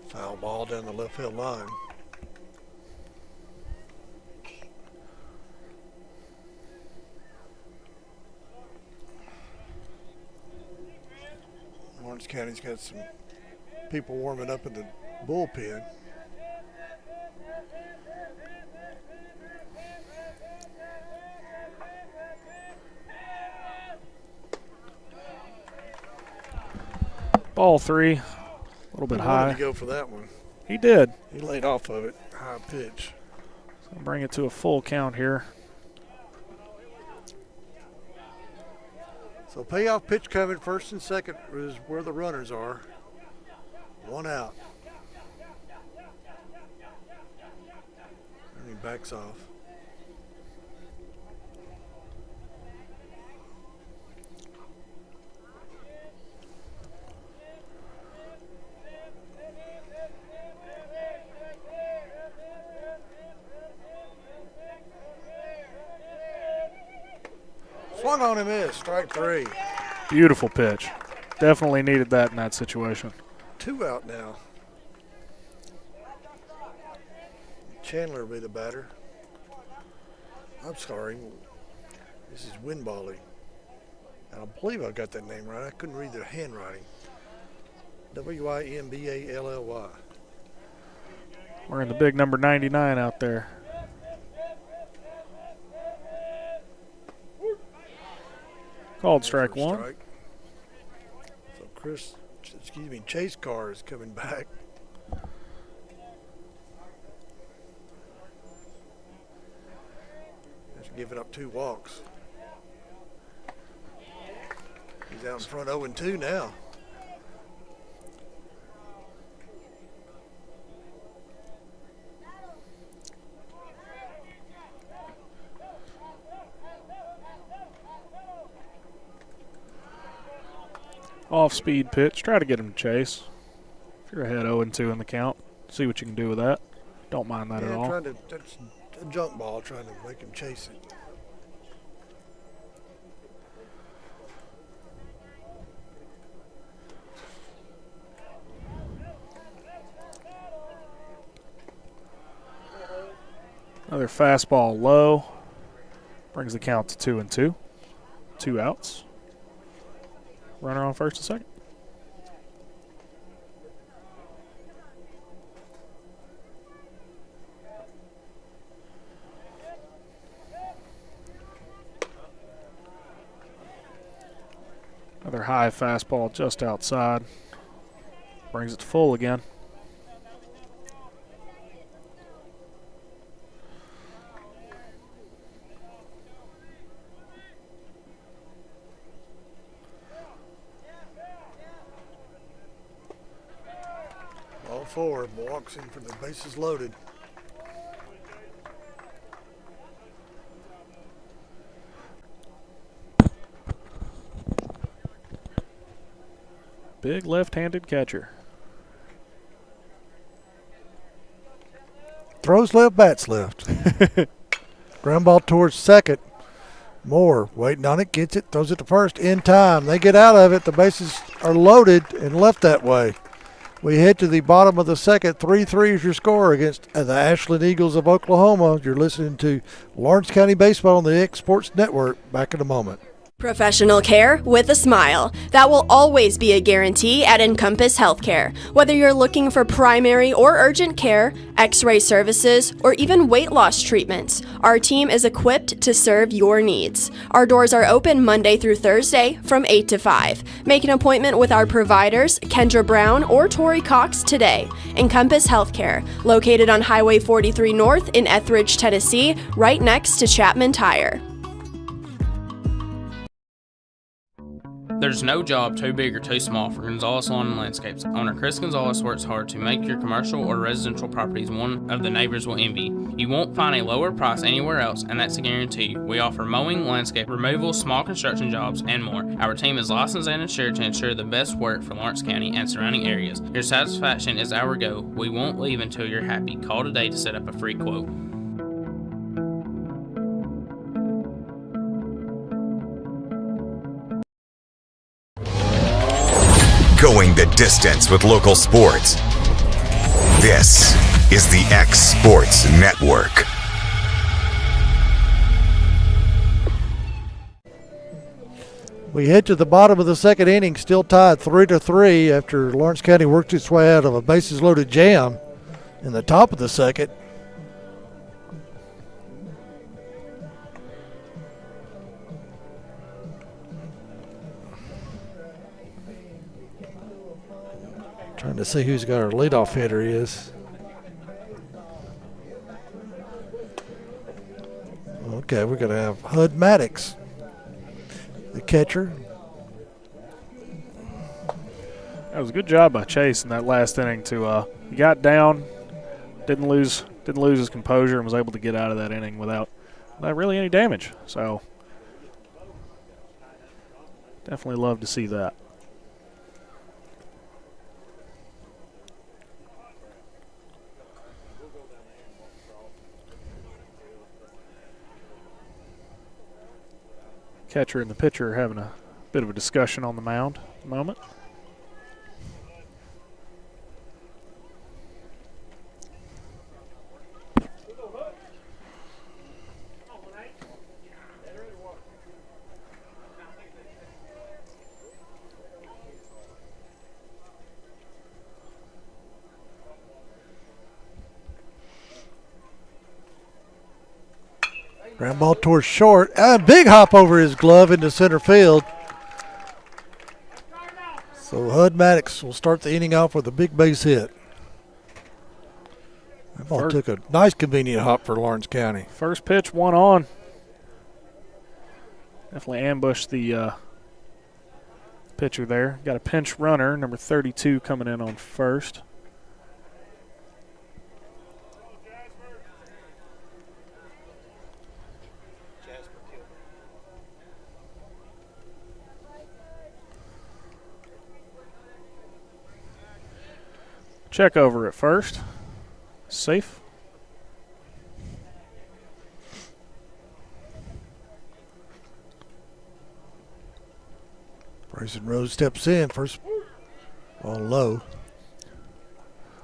Foul ball down the left field line. Orange County's got some people warming up in the bullpen. Ball 3, a little bit high. He wanted to go for that one. He did. He laid off of it, high pitch. So bring it to a full count here. So payoff pitch coming, first and second is where the runners are. 1 out. And he backs off. Swung on and missed, strike 3. Beautiful pitch. Definitely needed that in that situation. 2 out now. Chandler will be the batter. I'm sorry. This is Winbally. And I believe I got that name right. I couldn't read the handwriting. Wimbally. Wearing the big number 99 out there. Called strike one. Strike. So Chase Carr is coming back. He's giving up 2 walks. He's out in front 0-2 now. Off-speed pitch. Try to get him to chase. If you're ahead 0-2 in the count, see what you can do with that. Don't mind that at all. That's a junk ball, trying to make him chase it. Another fastball low. Brings the count to 2-2. 2 outs. Runner on first and second. Another high fastball just outside. Brings it to full again. Ball 4, walks in for the bases loaded. Big left-handed catcher. Throws left, bats left. Ground ball towards second. Moore waiting on it, gets it, throws it to first in time. They get out of it. The bases are loaded and left that way. We head to the bottom of the second. 3-3 is your score against the Ashland Eagles of Oklahoma. You're listening to Lawrence County Baseball on the X Sports Network. Back in a moment. Professional care with a smile. That will always be a guarantee at Encompass Healthcare. Whether you're looking for primary or urgent care, x-ray services, or even weight loss treatments, our team is equipped to serve your needs. Our doors are open Monday through Thursday from 8 to 5. Make an appointment with our providers, Kendra Brown or Tori Cox, today. Encompass Healthcare, located on Highway 43 North in Etheridge, Tennessee, right next to Chapman Tire. There's no job too big or too small for Gonzalez Lawn and Landscapes. Owner Chris Gonzalez works hard to make your commercial or residential properties one of the neighbors will envy. You won't find a lower price anywhere else, and that's a guarantee. We offer mowing, landscape removal, small construction jobs, and more. Our team is licensed and insured to ensure the best work for Lawrence County and surrounding areas. Your satisfaction is our goal. We won't leave until you're happy. Call today to set up a free quote. Going the distance with local sports. This is the X Sports Network. We head to the bottom of the second inning, still tied 3-3 after Lawrence County worked its way out of a bases loaded jam in the top of the second. Trying to see who's got our leadoff hitter is. Okay, we're going to have Hud Maddox, the catcher. That was a good job by Chase in that last inning to he got down, didn't lose his composure, and was able to get out of that inning without really any damage. So definitely love to see that. Catcher and the pitcher are having a bit of a discussion on the mound at the moment. Ground ball towards short. Big hop over his glove into center field. So Hud Maddox will start the inning off with a big base hit. That ball took a nice convenient hop for Lawrence County. First pitch, 1 on. Definitely ambushed the pitcher there. Got a pinch runner, number 32, coming in on first. Check over at first. Safe. Bryson Rose steps in. First ball low.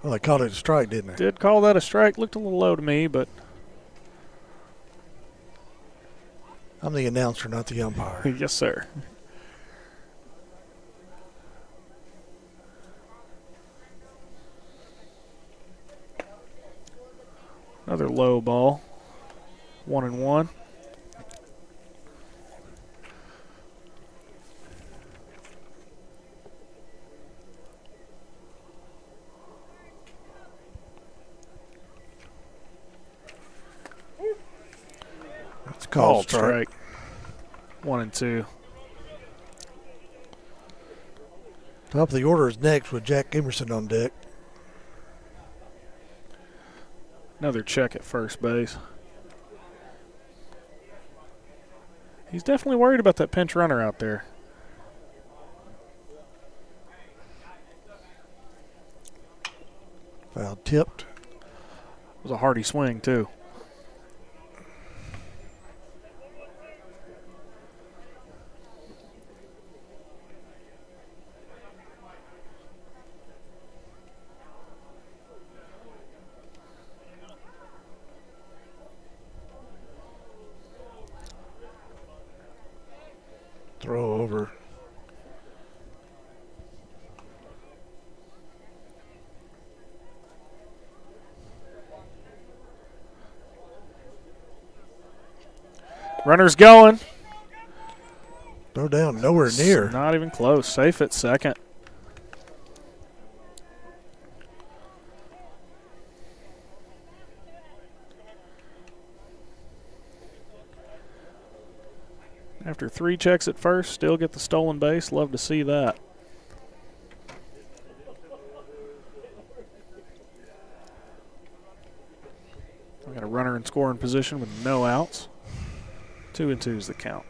Well, they called it a strike, didn't they? Did call that a strike. Looked a little low to me, but I'm the announcer, not the umpire. yes, sir. Another low ball. 1-1. That's called strike. 1-2. Top of the order is next with Jack Emerson on deck. Another check at first base. He's definitely worried about that pinch runner out there. Foul tipped. It was a hearty swing, too. Throw over. Runner's going. Throw down, nowhere near. Not even close. Safe at second. After 3 checks at first, still get the stolen base. Love to see that. We got a runner in scoring position with no outs. 2-2 is the count.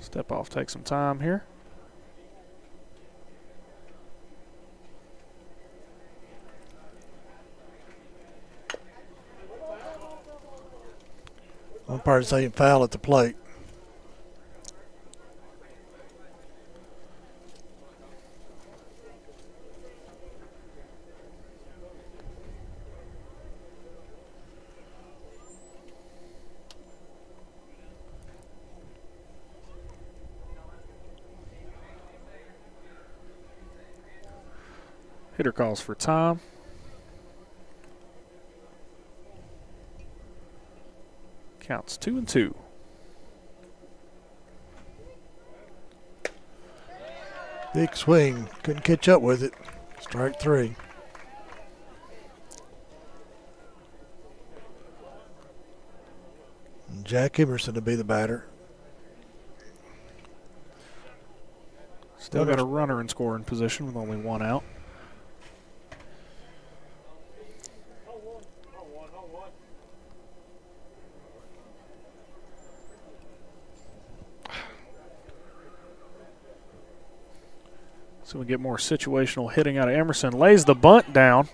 Step off, take some time here. Umpire saying foul at the plate. Hitter calls for time. Counts 2-2. Big swing. Couldn't catch up with it. Strike 3. And Jack Emerson to be the batter. Still got a runner in scoring position with only 1 out. So we get more situational hitting out of Emerson. Lays the bunt down.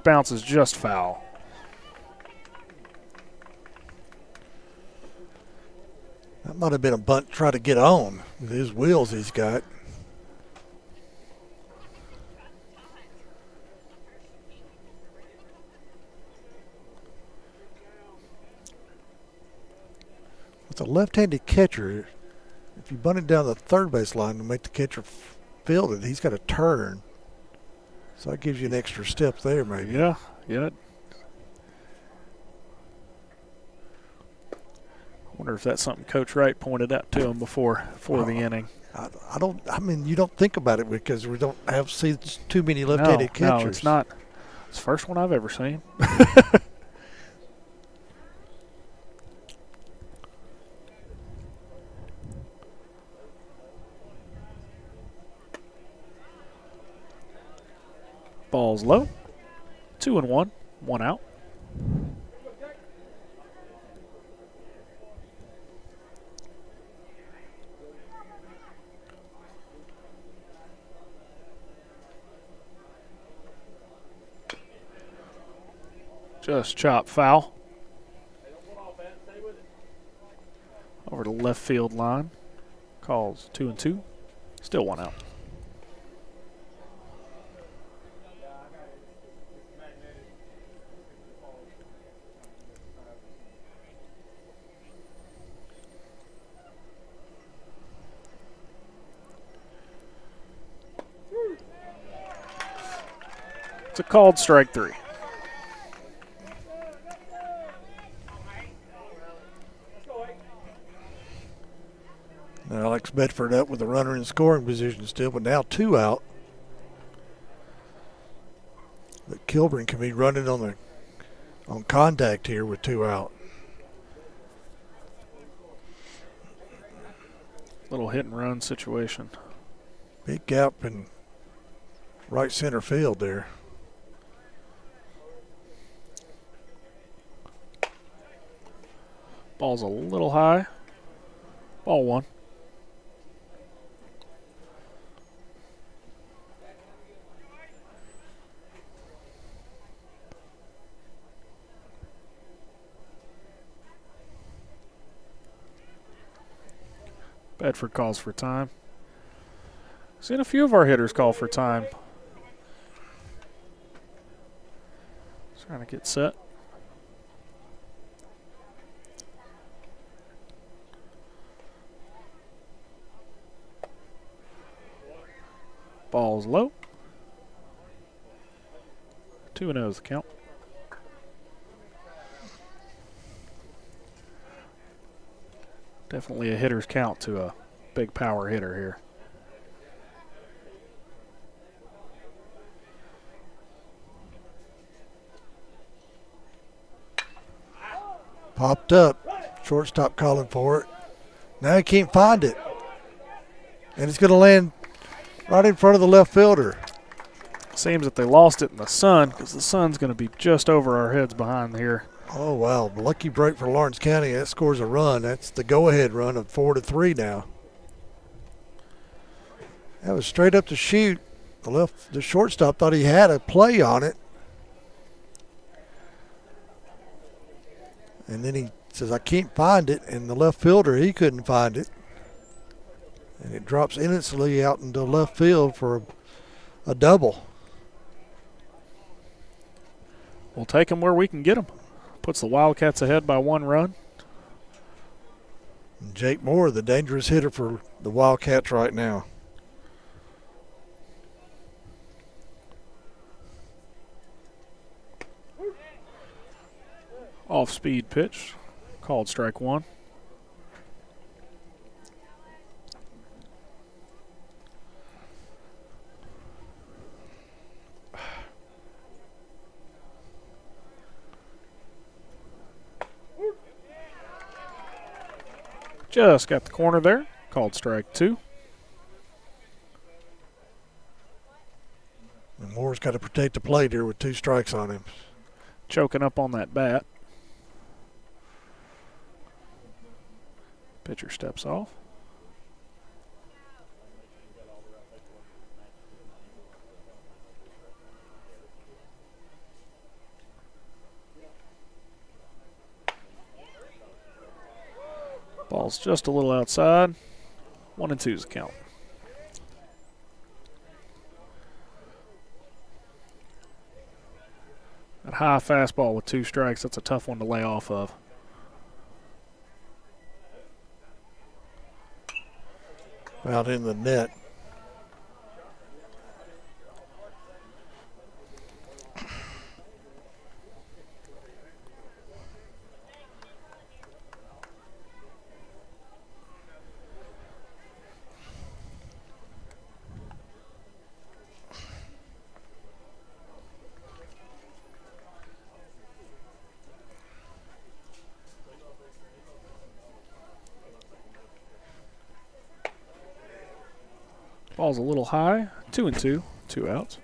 Bounces just foul. That might have been a bunt try to get on with his wheels he's got. With a left-handed catcher, if you bunt it down the third base line to make the catcher field it, he's got to turn. So that gives you an extra step there, maybe. Yeah, yeah. Wonder if that's something Coach Wright pointed out to him before the inning. I mean, you don't think about it because we don't see too many left-handed catchers. No, it's not. It's the first one I've ever seen. Ball's low. 2-1, 1 out. Just chop foul. Over to left field line. Calls 2-2. Still 1 out. It's a called strike 3. Now Alex Bedford up with a runner in scoring position still, but now 2 out. But Kilburn can be running on contact here with 2 out. Little hit and run situation. Big gap in right center field there. Ball's a little high. Ball 1. Bedford calls for time. Seen a few of our hitters call for time. Trying to get set. Ball's low. 2-0 is the count. Definitely a hitter's count to a big power hitter here. Popped up. Shortstop calling for it. Now he can't find it. And it's going to land right in front of the left fielder. Seems that they lost it in the sun because the sun's going to be just over our heads behind here. Oh, wow. Lucky break for Lawrence County. That scores a run. That's the go-ahead run of 4-3 now. That was straight up to shoot. The shortstop thought he had a play on it. And then he says, I can't find it. And the left fielder, he couldn't find it. And it drops innocently out into left field for a double. We'll take them where we can get them. Puts the Wildcats ahead by 1 run. And Jake Moore, the dangerous hitter for the Wildcats right now. Off-speed pitch. Called strike 1. Just got the corner there. Called strike 2. And Moore's got to protect the plate here with 2 strikes on him. Choking up on that bat. Pitcher steps off. Ball's just a little outside. 1-2 is the count. That high fastball with 2 strikes, that's a tough one to lay off of. Out in the net. Ball's a little high. 2-2, 2 outs.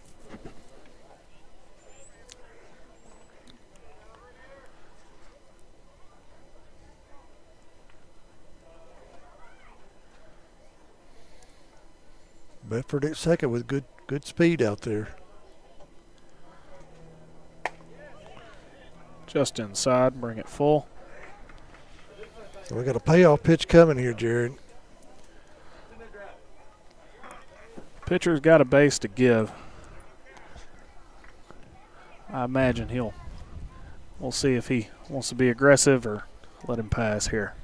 Bedford at second with good speed out there. Just inside, bring it full. So we got a payoff pitch coming here, Jared. Pitcher's got a base to give. I imagine we'll see if he wants to be aggressive or let him pass here.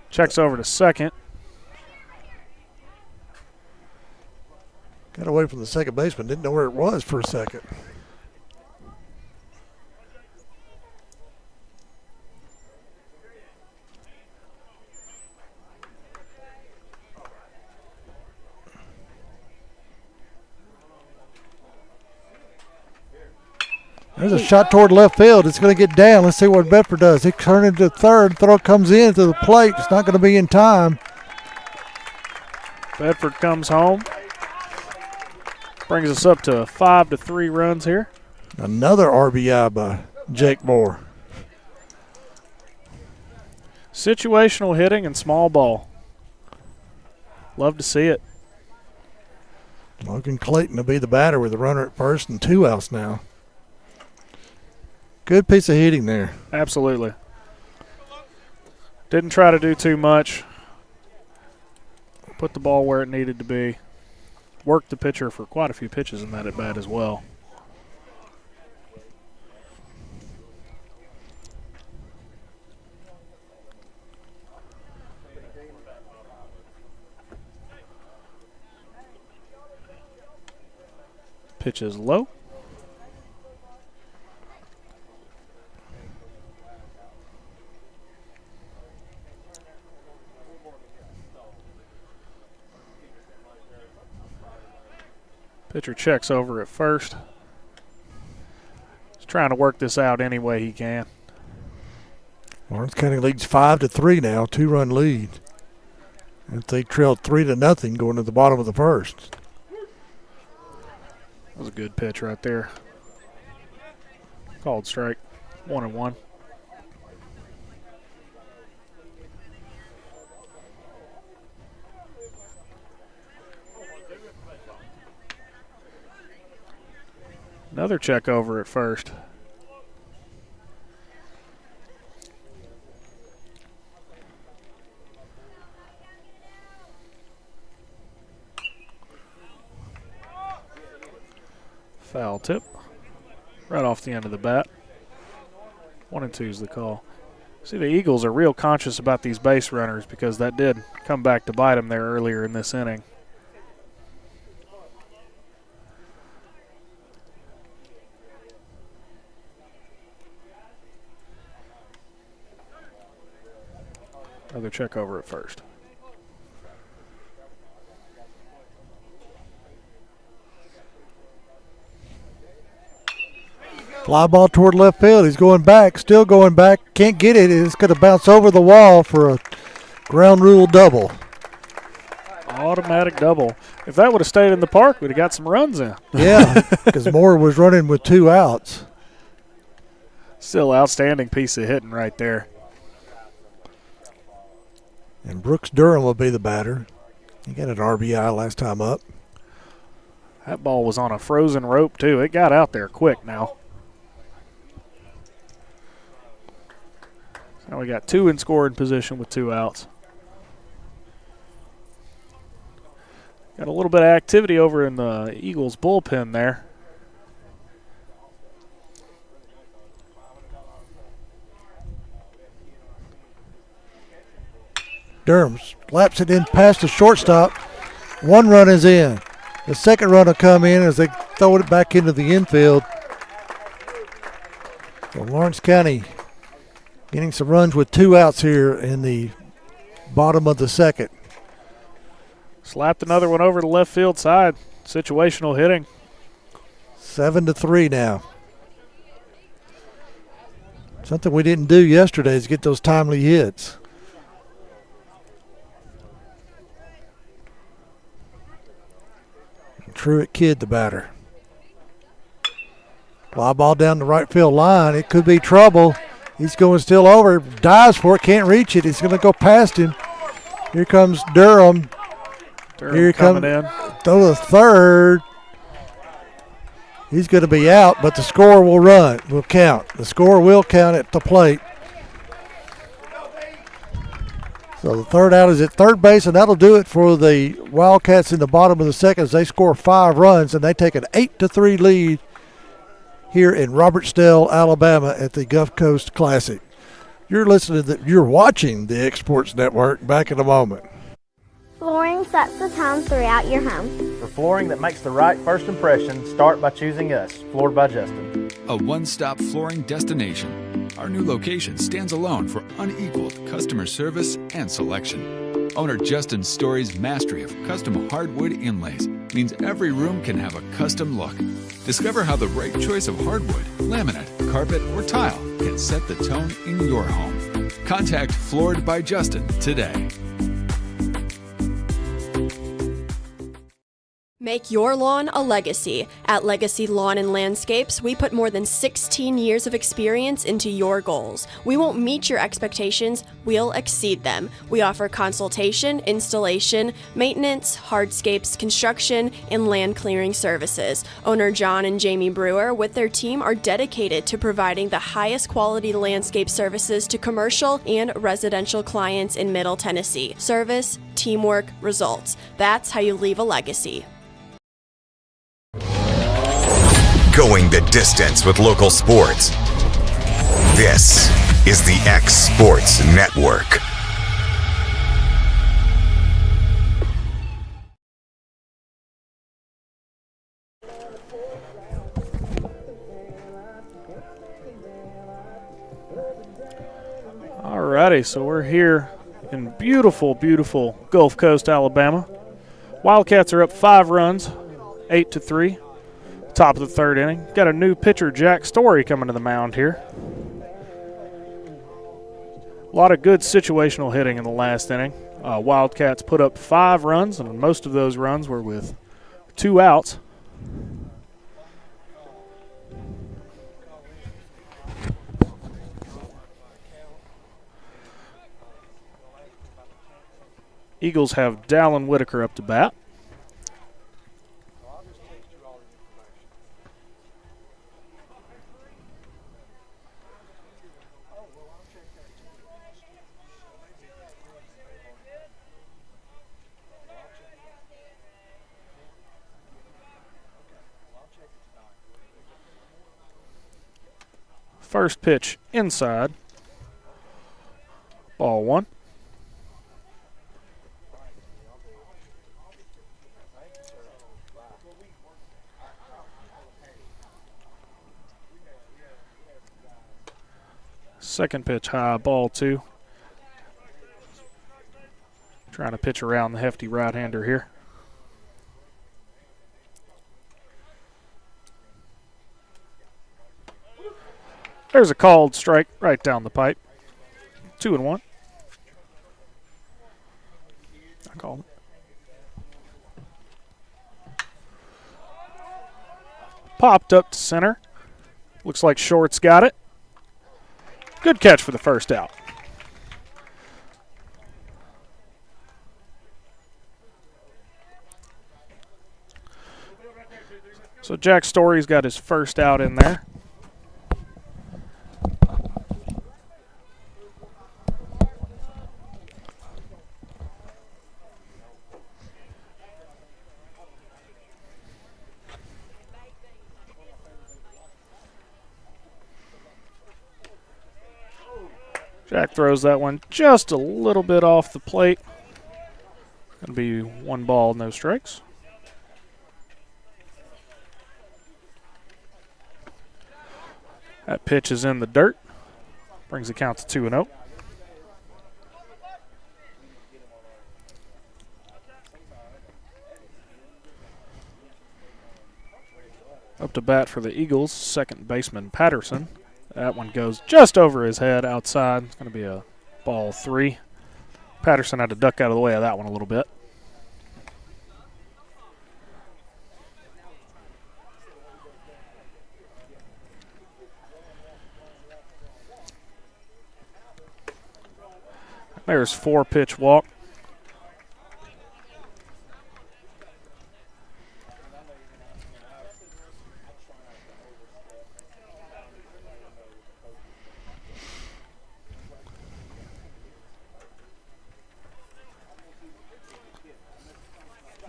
Checks over to second. Got away from the second baseman, didn't know where it was for a second. There's a shot toward left field. It's going to get down. Let's see what Bedford does. He turns into third. Throw comes in to the plate. It's not going to be in time. Bedford comes home. Brings us up to 5-3 runs here. Another RBI by Jake Moore. Situational hitting and small ball. Love to see it. Logan Clayton will be the batter with a runner at first and 2 outs now. Good piece of hitting there. Absolutely. Didn't try to do too much. Put the ball where it needed to be. Worked the pitcher for quite a few pitches in that at bat as well. Pitch is low. Pitcher checks over at first. He's trying to work this out any way he can. Lawrence County leads 5-3 now, 2-run lead. And they trailed 3-0 going to the bottom of the first. That was a good pitch right there. Called strike. 1-1. Another check over at first. Foul tip. Right off the end of the bat. 1-2 is the call. See, the Eagles are real conscious about these base runners because that did come back to bite them there earlier in this inning. Another check over at first. Fly ball toward left field. He's going back, still going back. Can't get it. It's going to bounce over the wall for a ground rule double. Automatic double. If that would have stayed in the park, we'd have got some runs in. Yeah, because Moore was running with 2 outs. Still outstanding piece of hitting right there. And Brooks Durham will be the batter. He got an RBI last time up. That ball was on a frozen rope, too. It got out there quick now. Now we got 2 in scoring position with 2 outs. Got a little bit of activity over in the Eagles bullpen there. Durham slaps it in past the shortstop. 1 run is in. The second run will come in as they throw it back into the infield. So Lawrence County getting some runs with 2 outs here in the bottom of the second. Slapped another one over the left field side. Situational hitting. 7-3 now. Something we didn't do yesterday is get those timely hits. Truett Kidd, the batter. Fly ball down the right field line. It could be trouble. He's going still over. Dives for it. Can't reach it. He's going to go past him. Here comes Durham. Here comes in. Throw the third. He's going to be out, but the score will count. The score will count at the plate. So the third out is at third base, and that'll do it for the Wildcats in the bottom of the second as they score 5 runs, and they take an 8-3 lead here in Robertsdale, Alabama at the Gulf Coast Classic. You're watching the Exports Network. Back in a moment. Flooring sets the tone throughout your home. For flooring that makes the right first impression, start by choosing us, Floored by Justin. A one-stop flooring destination. Our new location stands alone for unequaled customer service and selection. Owner Justin Story's mastery of custom hardwood inlays means every room can have a custom look. Discover how the right choice of hardwood, laminate, carpet, or tile can set the tone in your home. Contact Floored by Justin today. Make your lawn a legacy. At Legacy Lawn and Landscapes, we put more than 16 years of experience into your goals. We won't meet your expectations, we'll exceed them. We offer consultation, installation, maintenance, hardscapes, construction, and land clearing services. Owner John and Jamie Brewer with their team are dedicated to providing the highest quality landscape services to commercial and residential clients in Middle Tennessee. Service, teamwork, results. That's how you leave a legacy. Going the distance with local sports. This is the X Sports Network. Alrighty, so we're here in beautiful, beautiful Gulf Coast, Alabama. Wildcats are up 5 runs, 8-3. Top of the third inning. Got a new pitcher, Jack Story, coming to the mound here. A lot of good situational hitting in the last inning. Wildcats put up 5 runs, and most of those runs were with 2 outs. Eagles have Dallin Whitaker up to bat. First pitch inside. Ball 1. Second pitch high, ball 2. Trying to pitch around the hefty right-hander here. There's a called strike right down the pipe. 2-1. I called it. Popped up to center. Looks like short's got it. Good catch for the first out. So Jack Story's got his first out in there. Jack throws that one just a little bit off the plate. Going to be 1 ball, no strikes. That pitch is in the dirt. Brings the count to 2-0. Up to bat for the Eagles, second baseman Patterson. That one goes just over his head outside. It's going to be a ball 3. Patterson had to duck out of the way of that one a little bit. There's 4-pitch walk.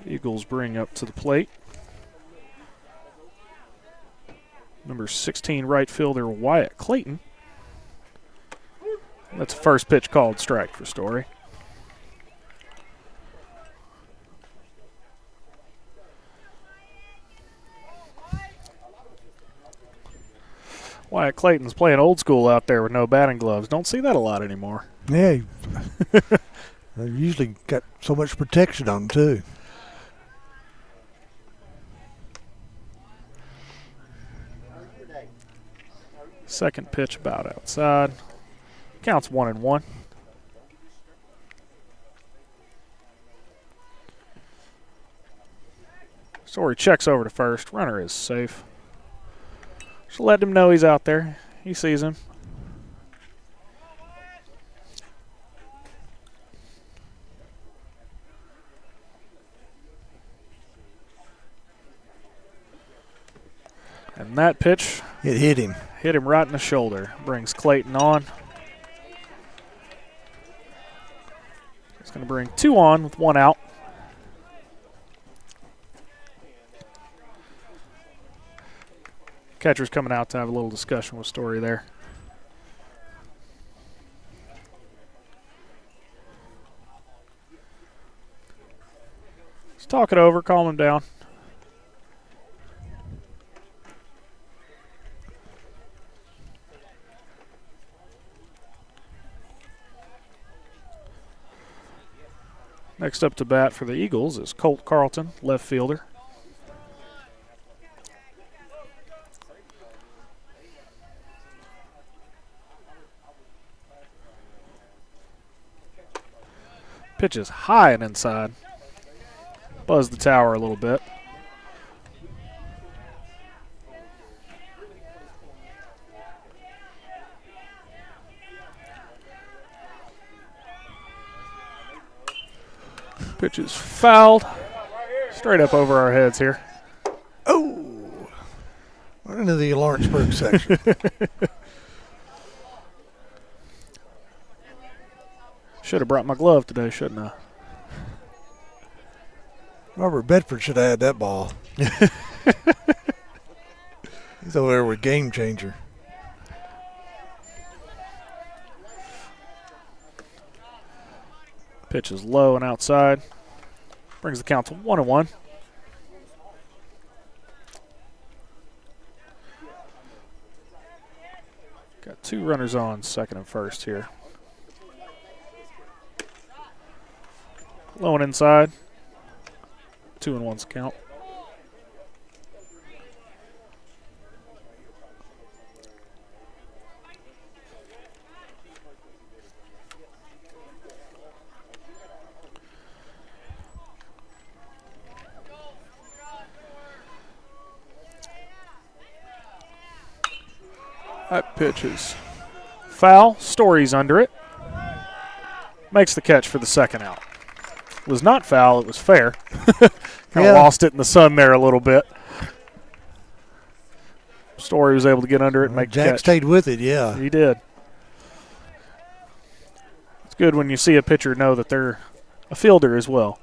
Eagles bring up to the plate number 16 right fielder Wyatt Clayton. That's a first pitch called strike for Story. Wyatt Clayton's playing old school out there with no batting gloves. Don't see that a lot anymore. Yeah, they usually got so much protection on them, too. Second pitch about outside. Counts 1-1. Story checks over to first. Runner is safe. Just let him know he's out there. He sees him. And that pitch, it hit him. Hit him right in the shoulder. Brings Clayton on. It's going to bring 2 on with 1 out. Catcher's coming out to have a little discussion with Story there. Let's talk it over, calm him down. Next up to bat for the Eagles is Colt Carlton, left fielder. Pitch is high and inside. Buzz the tower a little bit. Pitch is fouled. Straight up over our heads here. Oh! Right into the Lawrenceburg section. Should have brought my glove today, shouldn't I? Robert Bedford should have had that ball. He's over there with Game Changer. Pitch is low and outside. Brings the count to 1-1. Got 2 runners on, second and first here. Low and inside. 2-1's count. That pitch is foul. Story's under it. Makes the catch for the second out. It was not foul. It was fair. Kind of lost it in the sun there a little bit. Story was able to get under it and make the catch. Jack stayed with it, yeah. He did. It's good when you see a pitcher know that they're a fielder as well.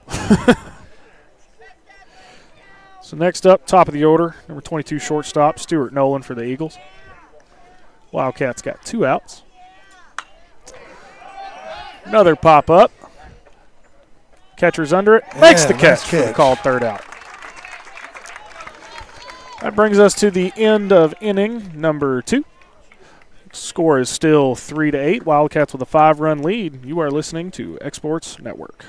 So next up, top of the order, number 22 shortstop, Stuart Nolan for the Eagles. Wildcats got 2 outs. Another pop-up. Catcher's under it. Makes the catch for the called third out. That brings us to the end of inning number 2. Score is still 3-8. Wildcats with a 5-run lead. You are listening to Exports Network.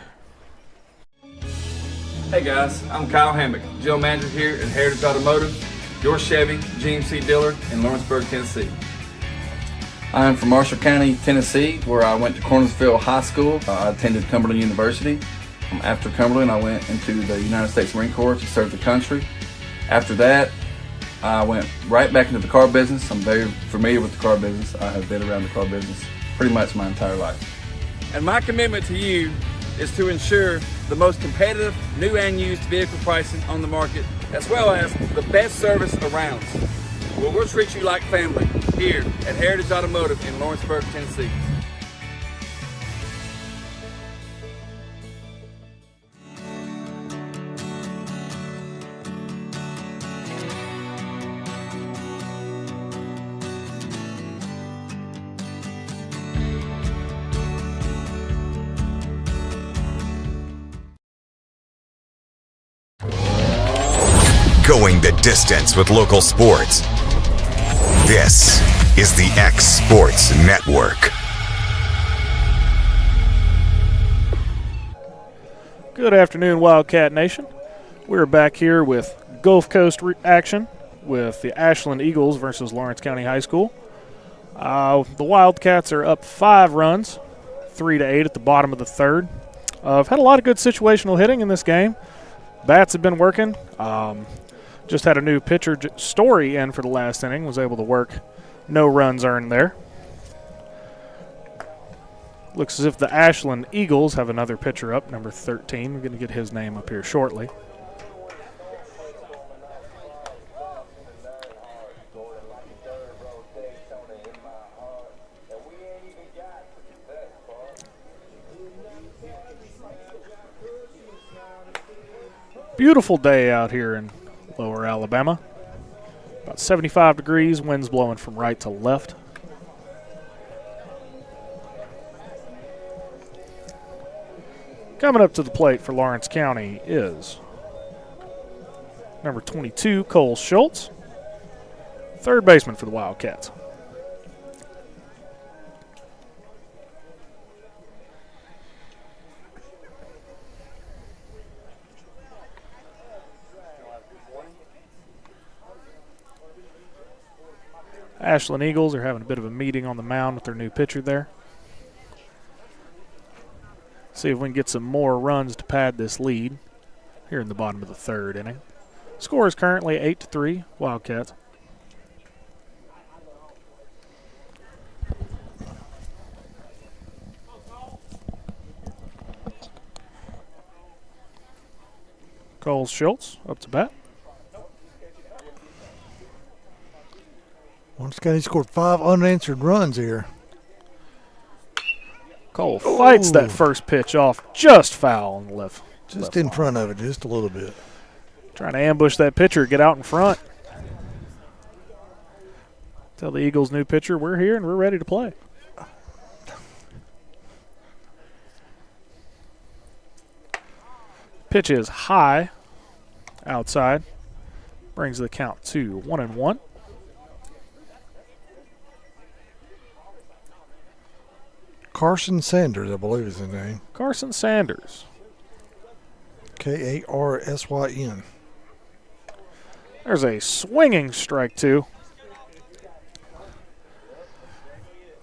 Hey guys, I'm Kyle Hammock, General Manager here at Heritage Automotive, your Chevy GMC dealer in Lawrenceburg, Tennessee. I am from Marshall County, Tennessee, where I went to Cornersville High School. I attended Cumberland University. After Cumberland, I went into the United States Marine Corps to serve the country. After that, I went right back into the car business. I'm very familiar with the car business. I have been around the car business pretty much my entire life. And my commitment to you is to ensure the most competitive new and used vehicle pricing on the market, as well as the best service around. Well, we'll treat you like family here at Heritage Automotive in Lawrenceburg, Tennessee. Going the distance with local sports. This is the X Sports Network. Good afternoon, Wildcat Nation. We're back here with Gulf Coast action with the Ashland Eagles versus Lawrence County High School. The Wildcats are up 5 runs, 3-8 at the bottom of the third. I've had a lot of good situational hitting in this game. Bats have been working. Just had a new pitcher, Story, in for the last inning. Was able to work. No runs earned there. Looks as if the Ashland Eagles have another pitcher up, number 13. We're going to get his name up here shortly. Beautiful day out here in Lower Alabama. About 75 degrees, winds blowing from right to left. Coming up to the plate for Lawrence County is number 22, Cole Schultz, third baseman for the Wildcats. Ashland Eagles are having a bit of a meeting on the mound with their new pitcher there. See if we can get some more runs to pad this lead here in the bottom of the third inning. Score is currently 8-3, Wildcats. Cole Schultz up to bat. Lawrence County scored 5 unanswered runs here. Cole fights that first pitch off, just foul on the left. Just in front of it, just a little bit. Trying to ambush that pitcher, get out in front. Tell the Eagles' new pitcher, we're here and we're ready to play. Pitch is high, outside. Brings the count to 1-1. Carson Sanders, I believe is his name. Carson Sanders. Karsyn. There's a swinging strike two.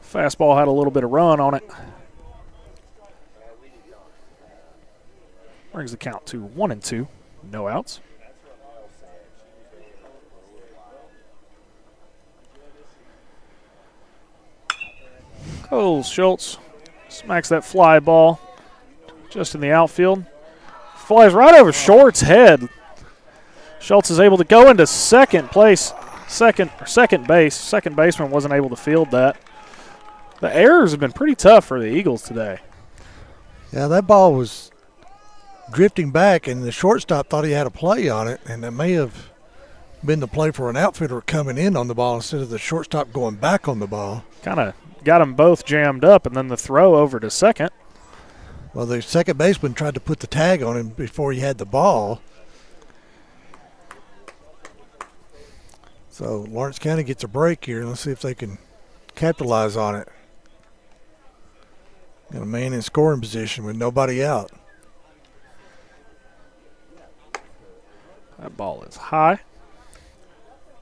Fastball had a little bit of run on it. Brings the count to 1-2. No outs. Cole Schultz smacks that fly ball just in the outfield. Flies right over Short's head. Schultz is able to go into second base. Second baseman wasn't able to field that. The errors have been pretty tough for the Eagles today. Yeah, that ball was drifting back, and the shortstop thought he had a play on it, and it may have been the play for an outfielder coming in on the ball instead of the shortstop going back on the ball. Kind of got them both jammed up, and then the throw over to second. Well, the second baseman tried to put the tag on him before he had the ball. So Lawrence County gets a break here. Let's see if they can capitalize on it. Got a man in scoring position with nobody out. That ball is high.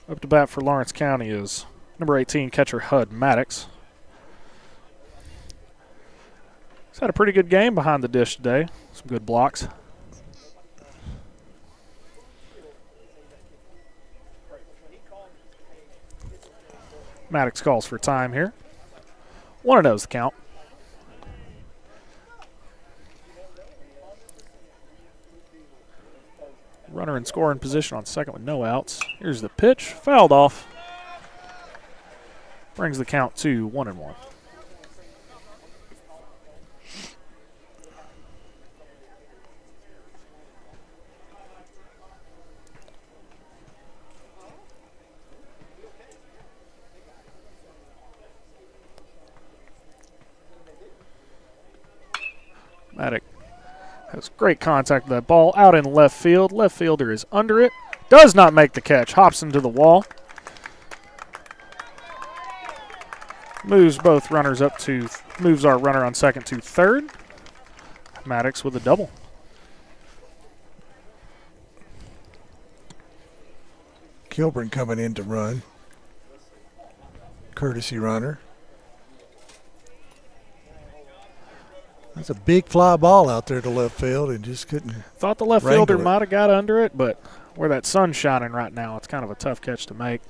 Up to bat for Lawrence County is number 18, catcher Hud Maddox. He's had a pretty good game behind the dish today. Some good blocks. Maddox calls for time here. 1-0's the count. in scoring position on second with no outs. Here's the pitch, fouled off. Brings the count to 1-1. Maddox has great contact with that ball out in left field. Left fielder is under it. Does not make the catch. Hops into the wall. Moves both runners up to, moves our runner on second to third. Maddox with a double. Kilburn coming in to run. Courtesy runner. That's a big fly ball out there to left field and just couldn't. Thought the left fielder might have got under it, but where that sun's shining right now, it's kind of a tough catch to make.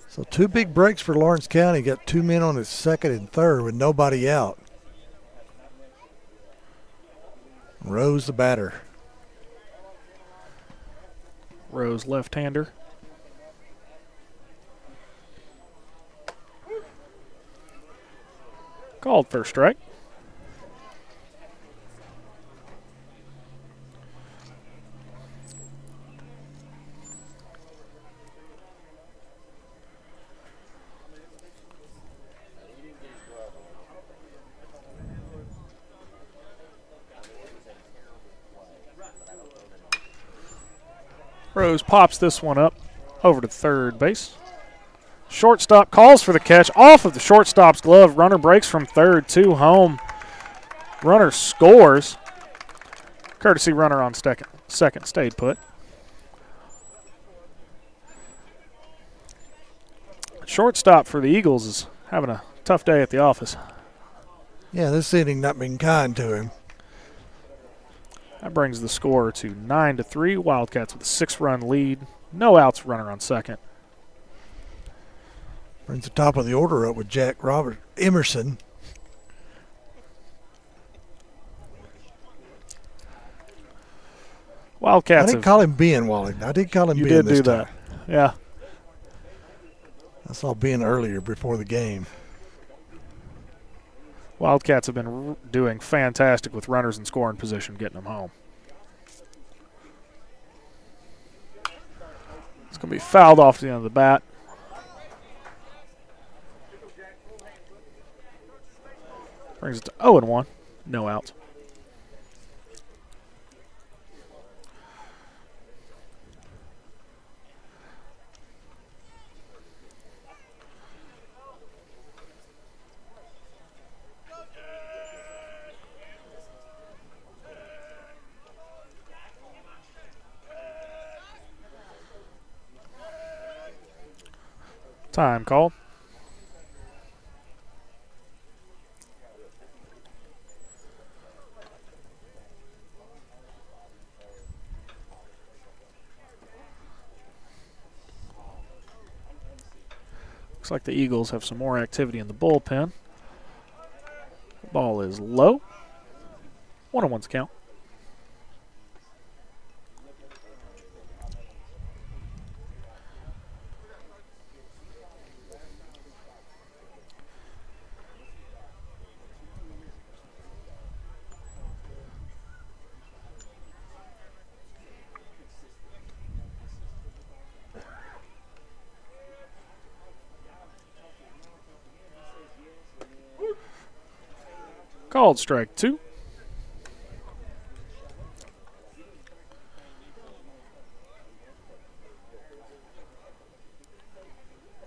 So 2 big breaks for Lawrence County. Got 2 men on his second and third with nobody out. Rose the batter. Rose left-hander. Called for a strike. Rose pops this one up over to third base. Shortstop calls for the catch off of the shortstop's glove. Runner breaks from third to home. Runner scores. Courtesy runner on second stayed put. Shortstop for the Eagles is having a tough day at the office. Yeah, this inning not been kind to him. That brings the score to 9-3. Wildcats with a 6-run lead. No outs, runner on second. Brings the top of the order up with Jack Robert Emerson. Wildcats. I didn't call him Ben, Wally. I did call him Ben. You did do time. that. Yeah. I saw Ben earlier before the game. Wildcats have been doing fantastic with runners in scoring position, getting them home. It's going to be fouled off the end of the bat. Brings it to 0-1. No outs. Time called. Looks like the Eagles have some more activity in the bullpen. Ball is low. 1-1's count. Called strike 2.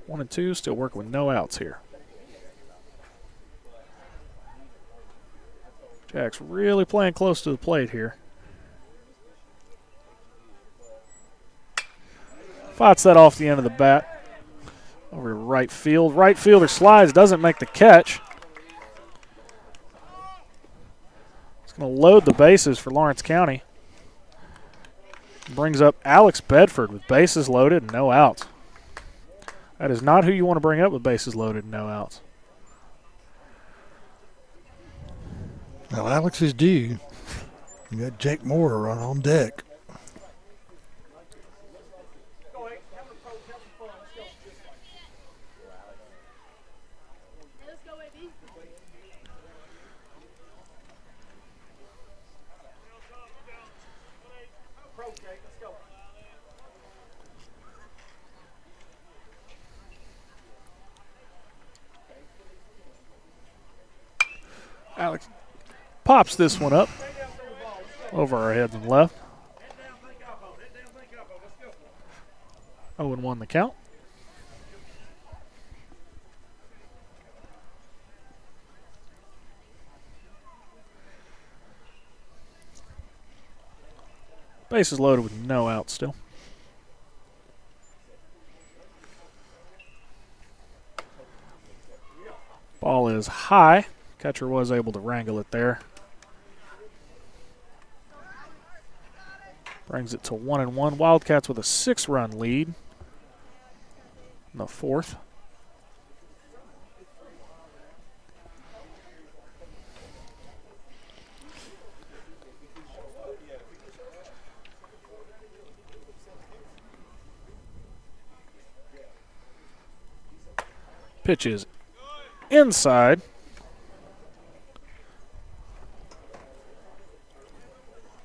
One and two, still working with no outs here. Jack's really playing close to the plate here. Fights that off the end of the bat. Over to right field. Right fielder slides, doesn't make the catch. It's going to load the bases for Lawrence County. Brings up Alex Bedford with bases loaded and no outs. That is not who you want to bring up with bases loaded and no outs. Well, Alex is due. You got Jake Moore on deck. Alex pops this one up over our heads and left. 0-1 the count. Bases loaded with no outs still. Ball is high. Catcher was able to wrangle it there. Brings it to 1-1. Wildcats with a 6-run lead in the fourth. Pitch is inside.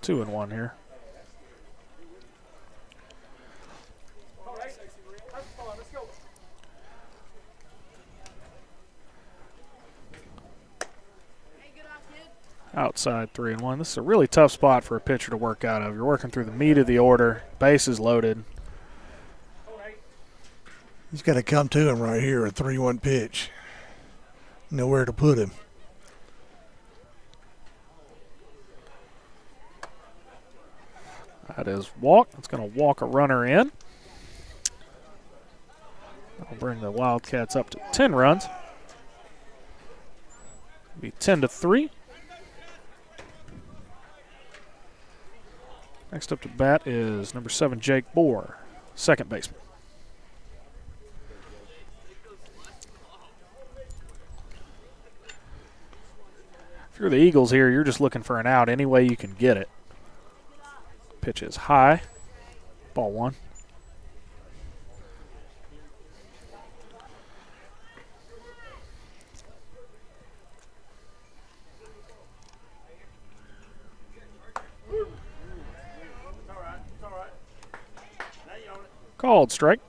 2-1 here. Outside 3-1. This is a really tough spot for a pitcher to work out of. You're working through the meat of the order. Bases loaded. He's got to come to him right here, a 3-1 pitch. Nowhere to put him. That is walk. It's going to walk a runner in. That'll bring the Wildcats up to 10 runs. It'll be 10-3. Next up to bat is number 7, Jake Bohr, second baseman. If you're the Eagles here, you're just looking for an out any way you can get it. Pitch is high. Ball 1. Called strike.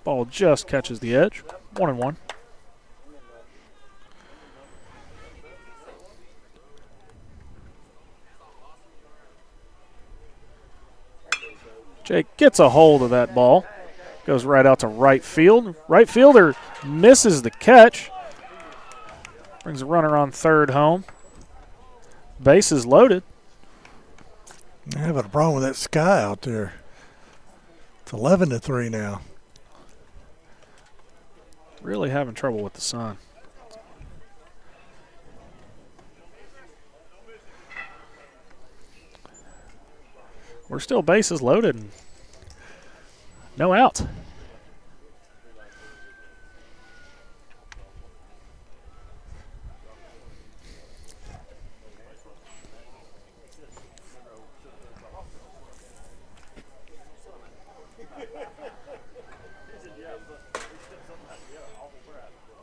Ball just catches the edge. 1-1. Jake gets a hold of that ball. Goes right out to right field. Right fielder misses the catch. Brings a runner on third home. Bases loaded. They're having a problem with that sky out there. It's 11-3 now. Really having trouble with the sun. We're still bases loaded and no outs.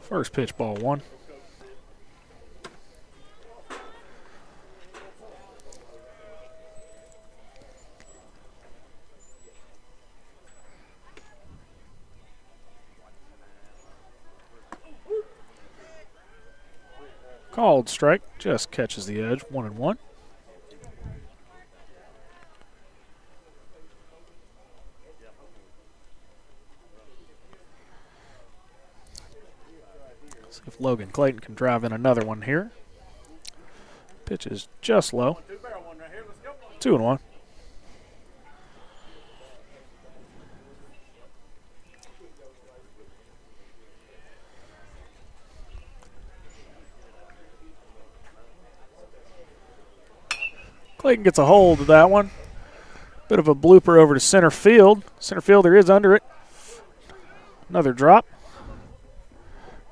First pitch, ball 1. Called strike, just catches the edge, 1-1. See if Logan Clayton can drive in another one here. Pitch is just low. 2-1. Clayton gets a hold of that one. Bit of a blooper over to center field. Center fielder is under it. Another drop.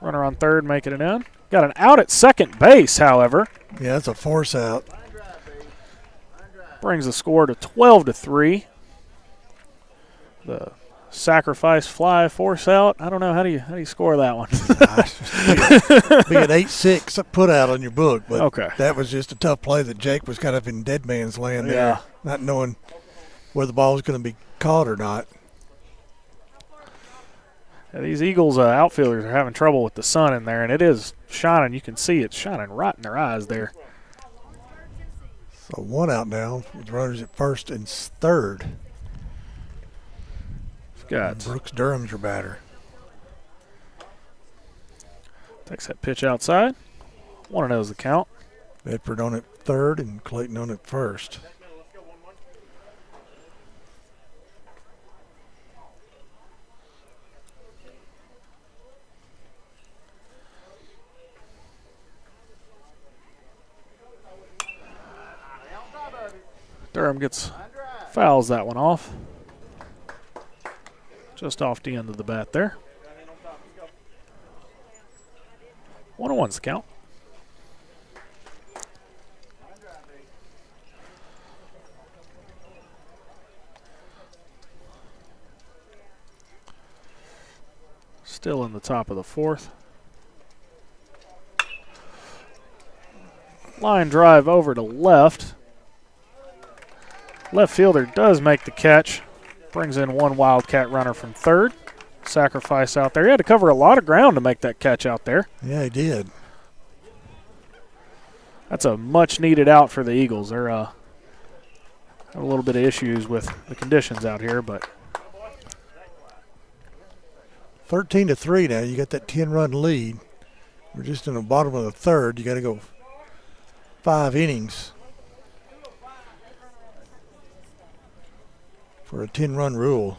Runner on third making it in. Got an out at second base, however. Yeah, that's a force out. Brings the score to 12-3. The sacrifice fly, force out. I don't know, how do you score that one? Be an 8-6 put out on your book, but okay. That was just a tough play that Jake was kind of in dead man's land there, yeah. Not knowing where the ball was going to be caught or not. Yeah, these Eagles outfielders are having trouble with the sun in there, and it is shining. You can see it shining right in their eyes there. So 1 out now with runners at first and third. Got Brooks Durham's your batter. Takes that pitch outside. 1-0 is the count. Bedford on at third and Clayton on at first. Durham fouls that one off. Just off the end of the bat there. 1-1's the count. Still in the top of the fourth. Line drive over to left. Left fielder does make the catch. Brings in one Wildcat runner from third. Sacrifice out there. He had to cover a lot of ground to make that catch out there. Yeah, he did. That's a much-needed out for the Eagles. They're have a little bit of issues with the conditions out here, but 13-3 now. You got that 10-run lead. We're just in the bottom of the third. You got to go 5 innings for a 10-run rule.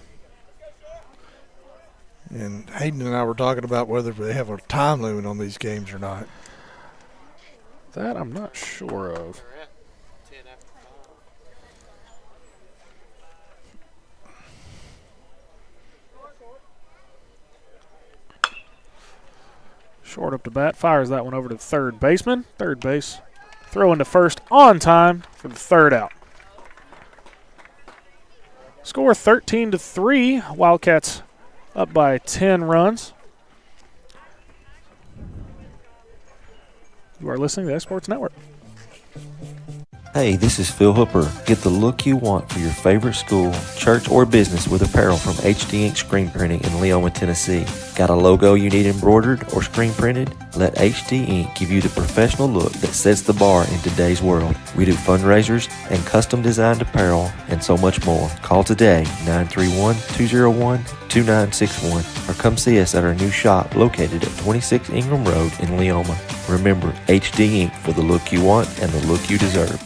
And Hayden and I were talking about whether they have a time limit on these games or not. That I'm not sure of. Short up to bat, fires that one over to the third baseman. Third base, throw into first on time for the third out. Score 13-3. Wildcats up by 10 runs. You are listening to the Sports Network. Hey, this is Phil Hooper. Get the look you want for your favorite school, church, or business with apparel from HD Ink Screen Printing in Leoma, Tennessee. Got a logo you need embroidered or screen printed? Let HD Ink give you the professional look that sets the bar in today's world. We do fundraisers and custom designed apparel and so much more. Call today, 931-201-2961, or come see us at our new shop located at 26 Ingram Road in Leoma. Remember, HD Ink for the look you want and the look you deserve.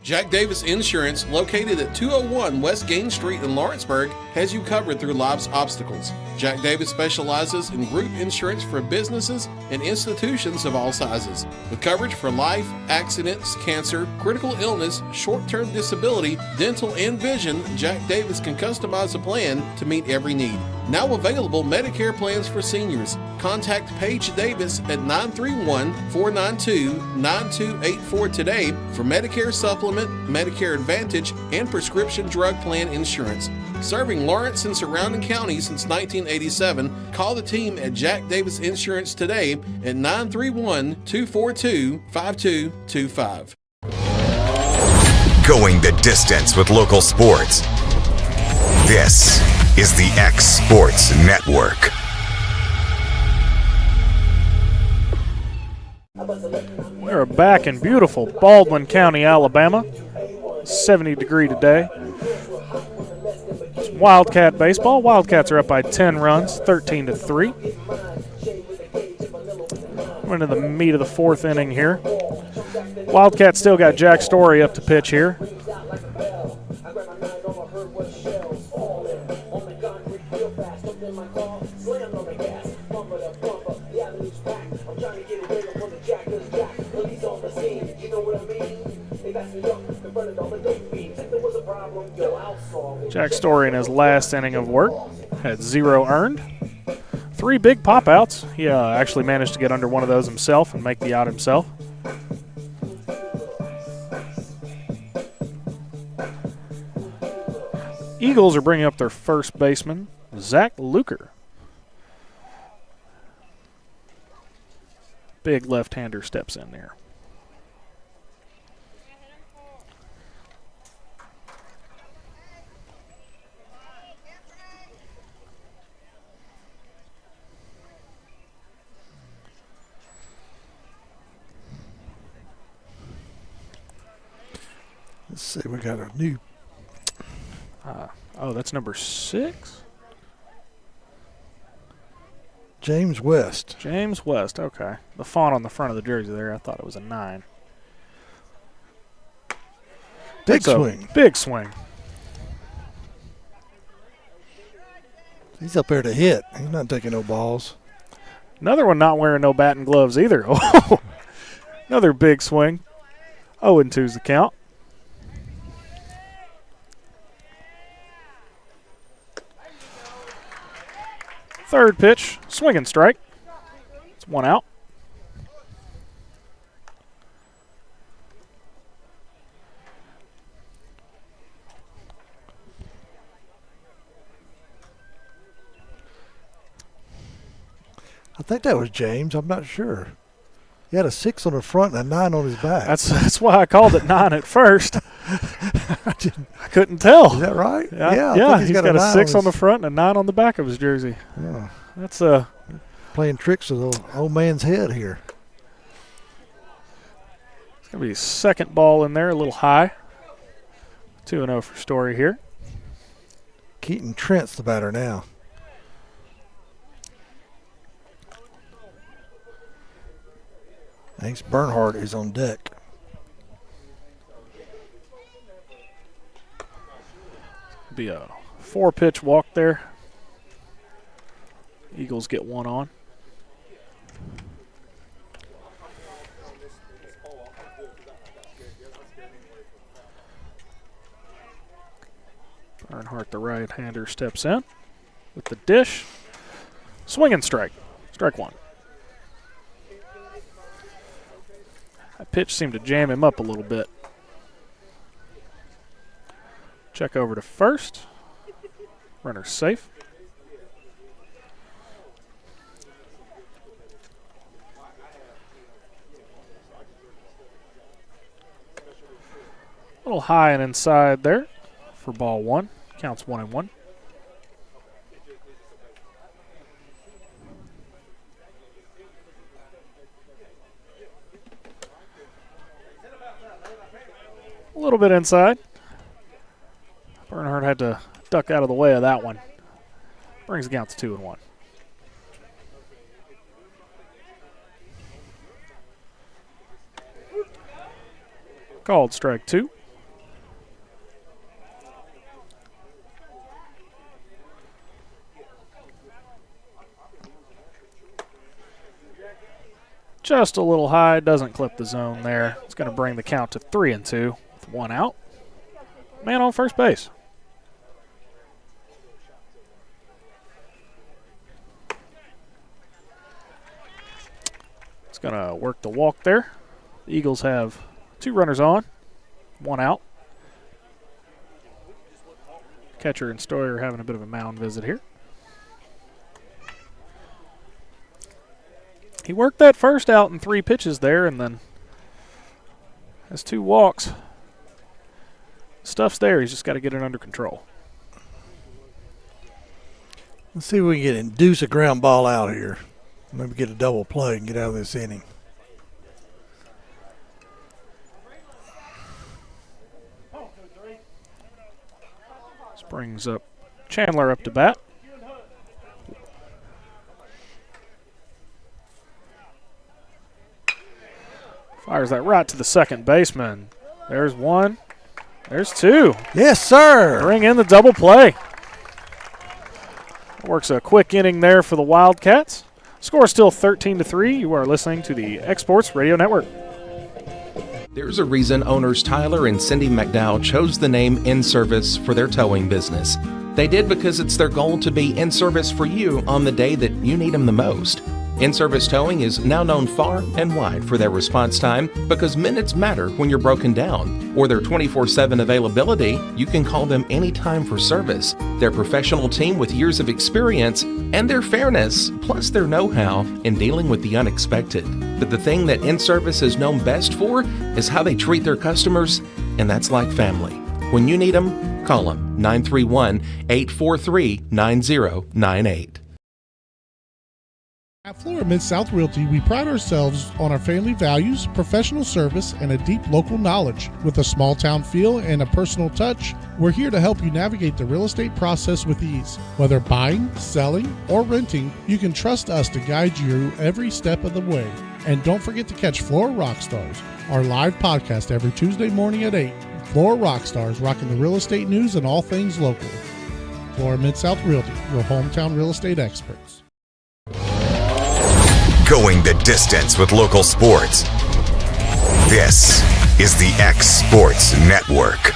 Jack Davis Insurance, located at 201 West Gain Street in Lawrenceburg, has you covered through life's obstacles. Jack Davis specializes in group insurance for businesses and institutions of all sizes. With coverage for life, accidents, cancer, critical illness, short-term disability, dental, and vision, Jack Davis can customize a plan to meet every need. Now available Medicare plans for seniors. Contact Paige Davis at 931-492-9284 today for Medicare Supplement, Medicare Advantage, and prescription drug plan insurance. Serving Lawrence and surrounding counties since 1987, call the team at Jack Davis Insurance today at 931-242-5225. Going the distance with local sports. This is the X Sports Network. We're back in beautiful Baldwin County, Alabama. 70-degree today. It's Wildcat baseball. Wildcats are up by 10 runs, 13-3. We're into the meat of the fourth inning here. Wildcats still got Jack Story up to pitch here. Jack Story in his last inning of work had 0 earned. 3 big pop outs. He actually managed to get under one of those himself and make the out himself. Eagles are bringing up their first baseman, Zach Luker. Big left-hander steps in there. Let's see, we got a new. Oh, that's number 6? James West. James West, okay. The font on the front of the jersey there, I thought it was a 9. Big swing. Big swing. He's up there to hit. He's not taking no balls. Another one not wearing no bat and gloves either. Another big swing. 0-2's the count. Third pitch, swing and strike. It's 1 out. I think that was James. I'm not sure. He had a 6 on the front and a 9 on his back. That's why I called it 9 at first. I couldn't tell. Is that right? Yeah. He's got a 6 on the front and a 9 on the back of his jersey. Yeah. That's playing tricks with the old man's head here. It's gonna be second ball in there, a little high. 2-0 for Story here. Keaton Trent's the batter now. Thanks. Bernhardt is on deck. Be a 4-pitch walk there. Eagles get 1 on. Bernhardt, the right-hander, steps in with the dish. Swing and strike. Strike 1. That pitch seemed to jam him up a little bit. Check over to first. Runner safe. A little high and inside there for ball 1. Counts 1-1. A little bit inside. Bernhardt had to duck out of the way of that one. Brings the count to 2-1. Called strike 2. Just a little high, doesn't clip the zone there. It's going to bring the count to 3-2 with 1 out. Man on first base. It's going to work the walk there. The Eagles have 2 runners on, 1 out. Catcher and Stoyer having a bit of a mound visit here. He worked that first out in 3 pitches there and then has 2 walks. Stuff's there. He's just got to get it under control. Let's see if we can induce a ground ball out here. Maybe get a double play and get out of this inning. This brings up Chandler up to bat. Fires that right to the second baseman. There's 1. There's 2. Yes, sir. Bring in the double play. Works a quick inning there for the Wildcats. Score still 13-3. You are listening to the Exports Radio Network. There's a reason owners Tyler and Cindy McDowell chose the name In Service for their towing business. They did because it's their goal to be in service for you on the day that you need them the most. In-service towing is now known far and wide for their response time because minutes matter when you're broken down. Or their 24/7 availability, you can call them anytime for service. Their professional team with years of experience and their fairness, plus their know-how in dealing with the unexpected. But the thing that In-Service is known best for is how they treat their customers, and that's like family. When you need them, call them 931-843-9098. At Florida Mid-South Realty, we pride ourselves on our family values, professional service, and a deep local knowledge. With a small town feel and a personal touch, we're here to help you navigate the real estate process with ease. Whether buying, selling, or renting, you can trust us to guide you every step of the way. And don't forget to catch Florida Rockstars, our live podcast every Tuesday morning at 8. Florida Rockstars, rocking the real estate news and all things local. Florida Mid-South Realty, your hometown real estate experts. Going the distance with local sports. This is the X Sports Network.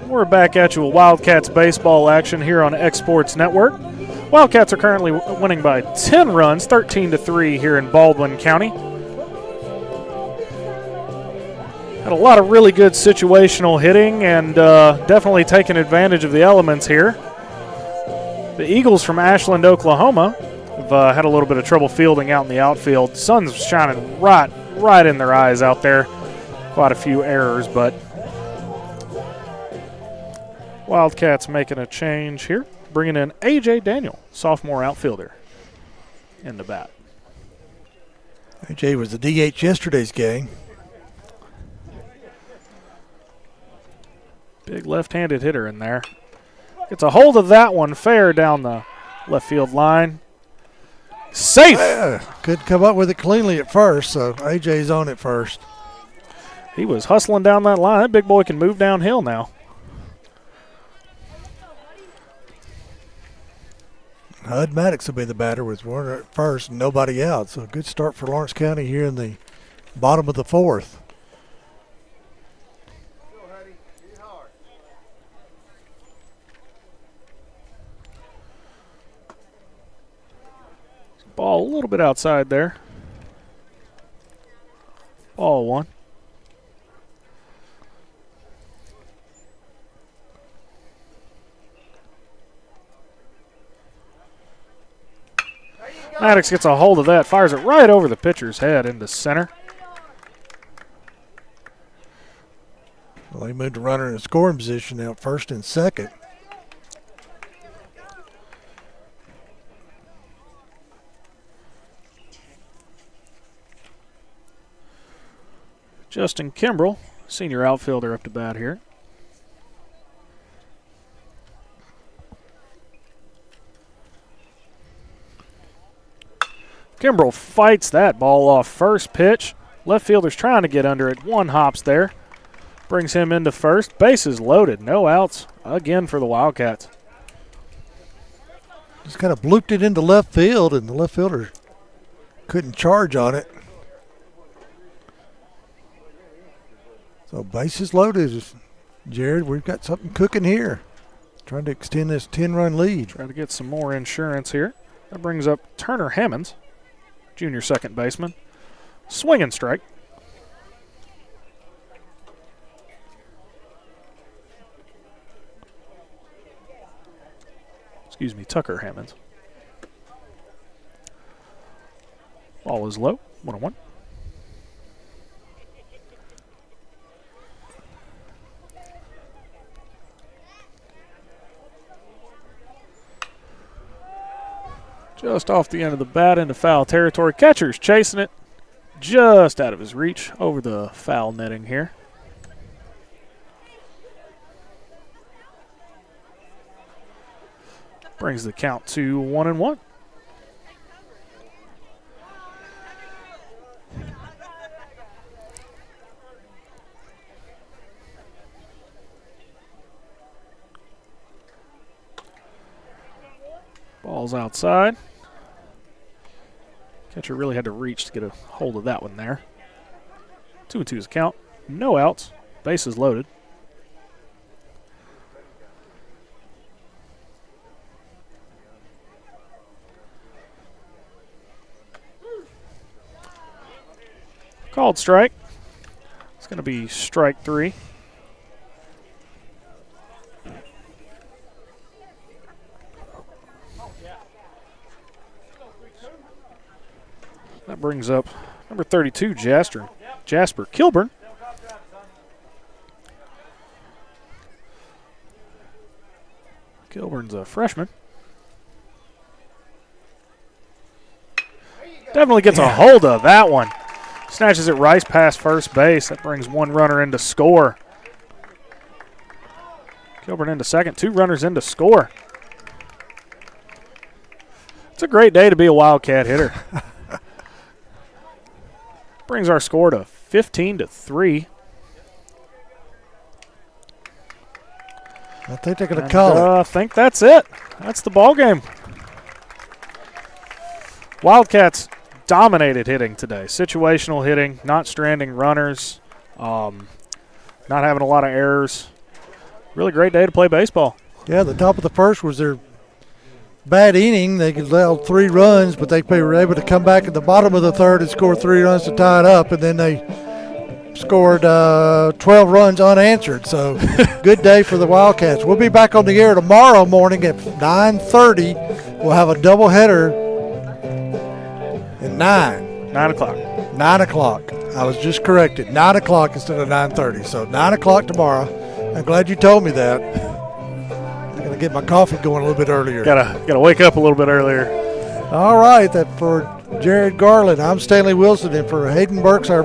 We're back at you with Wildcats baseball action here on X Sports Network. Wildcats are currently winning by 10 runs, 13-3 here in Baldwin County. Had a lot of really good situational hitting and definitely taking advantage of the elements here. The Eagles from Ashland, Oklahoma have had a little bit of trouble fielding out in the outfield. Sun's shining right in their eyes out there. Quite a few errors, but Wildcats making a change here, bringing in A.J. Daniel, sophomore outfielder, in the bat. A.J. was the DH yesterday's game. Big left-handed hitter in there. Gets a hold of that one fair down the left field line. Safe! Couldn't come up with it cleanly at first, so A.J.'s on it first. He was hustling down that line. That big boy can move downhill now. Hud Maddox will be the batter with Warner at first and nobody out. So a good start for Lawrence County here in the bottom of the fourth. Ball a little bit outside there. Ball one. Maddox gets a hold of that, fires it right over the pitcher's head into center. Well, he moved a runner in a scoring position now, first and second. Justin Kimbrell, senior outfielder, up to bat here. Kimbrell fights that ball off first pitch. Left fielder's trying to get under it. One hops there. Brings him into first. Bases loaded. No outs again for the Wildcats. Just kind of blooped it into left field, and the left fielder couldn't charge on it. So bases loaded. Jared, we've got something cooking here. Trying to extend this 10-run lead. Try to get some more insurance here. That brings up Turner Hammonds, junior second baseman. Swing and strike. Excuse me, Tucker Hammonds. Ball is low, 1-1. Just off the end of the bat into foul territory. Catcher's chasing it just out of his reach over the foul netting here. Brings the count to 1-1. Ball's outside. Catcher really had to reach to get a hold of that one there. 2-2's count. No outs. Bases loaded. Called strike. It's going to be strike 3. That brings up number 32, Jasper Kilburn. Kilburn's a freshman. Definitely gets a hold of that one. Snatches it right past first base. That brings one runner in to score. Kilburn into second. 2 runners in to score. It's a great day to be a Wildcat hitter. Brings our score to 15-3. I think they're going to call it. I think that's it. That's the ball game. Wildcats dominated hitting today. Situational hitting, not stranding runners, not having a lot of errors. Really great day to play baseball. Yeah, the top of the first was their bad inning. They allowed 3 runs, but they were able to come back at the bottom of the third and score 3 runs to tie it up, and then they scored 12 runs unanswered. So good day for the Wildcats. We'll be back on the air tomorrow morning at 9:30. We'll have a doubleheader at 9 o'clock. 9 o'clock. I was just corrected. 9 o'clock instead of 9:30. So 9 o'clock tomorrow. I'm glad you told me that. I'm going to get my coffee going a little bit earlier. Gotta wake up a little bit earlier. All right. That for Jared Garland, I'm Stanley Wilson, and for Hayden Burks, our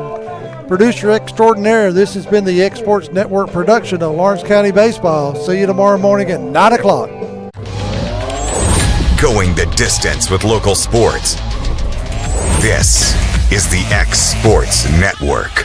producer extraordinaire, this has been the X Sports Network production of Lawrence County Baseball. See you tomorrow morning at 9 o'clock. Going the distance with local sports. This is the X Sports Network.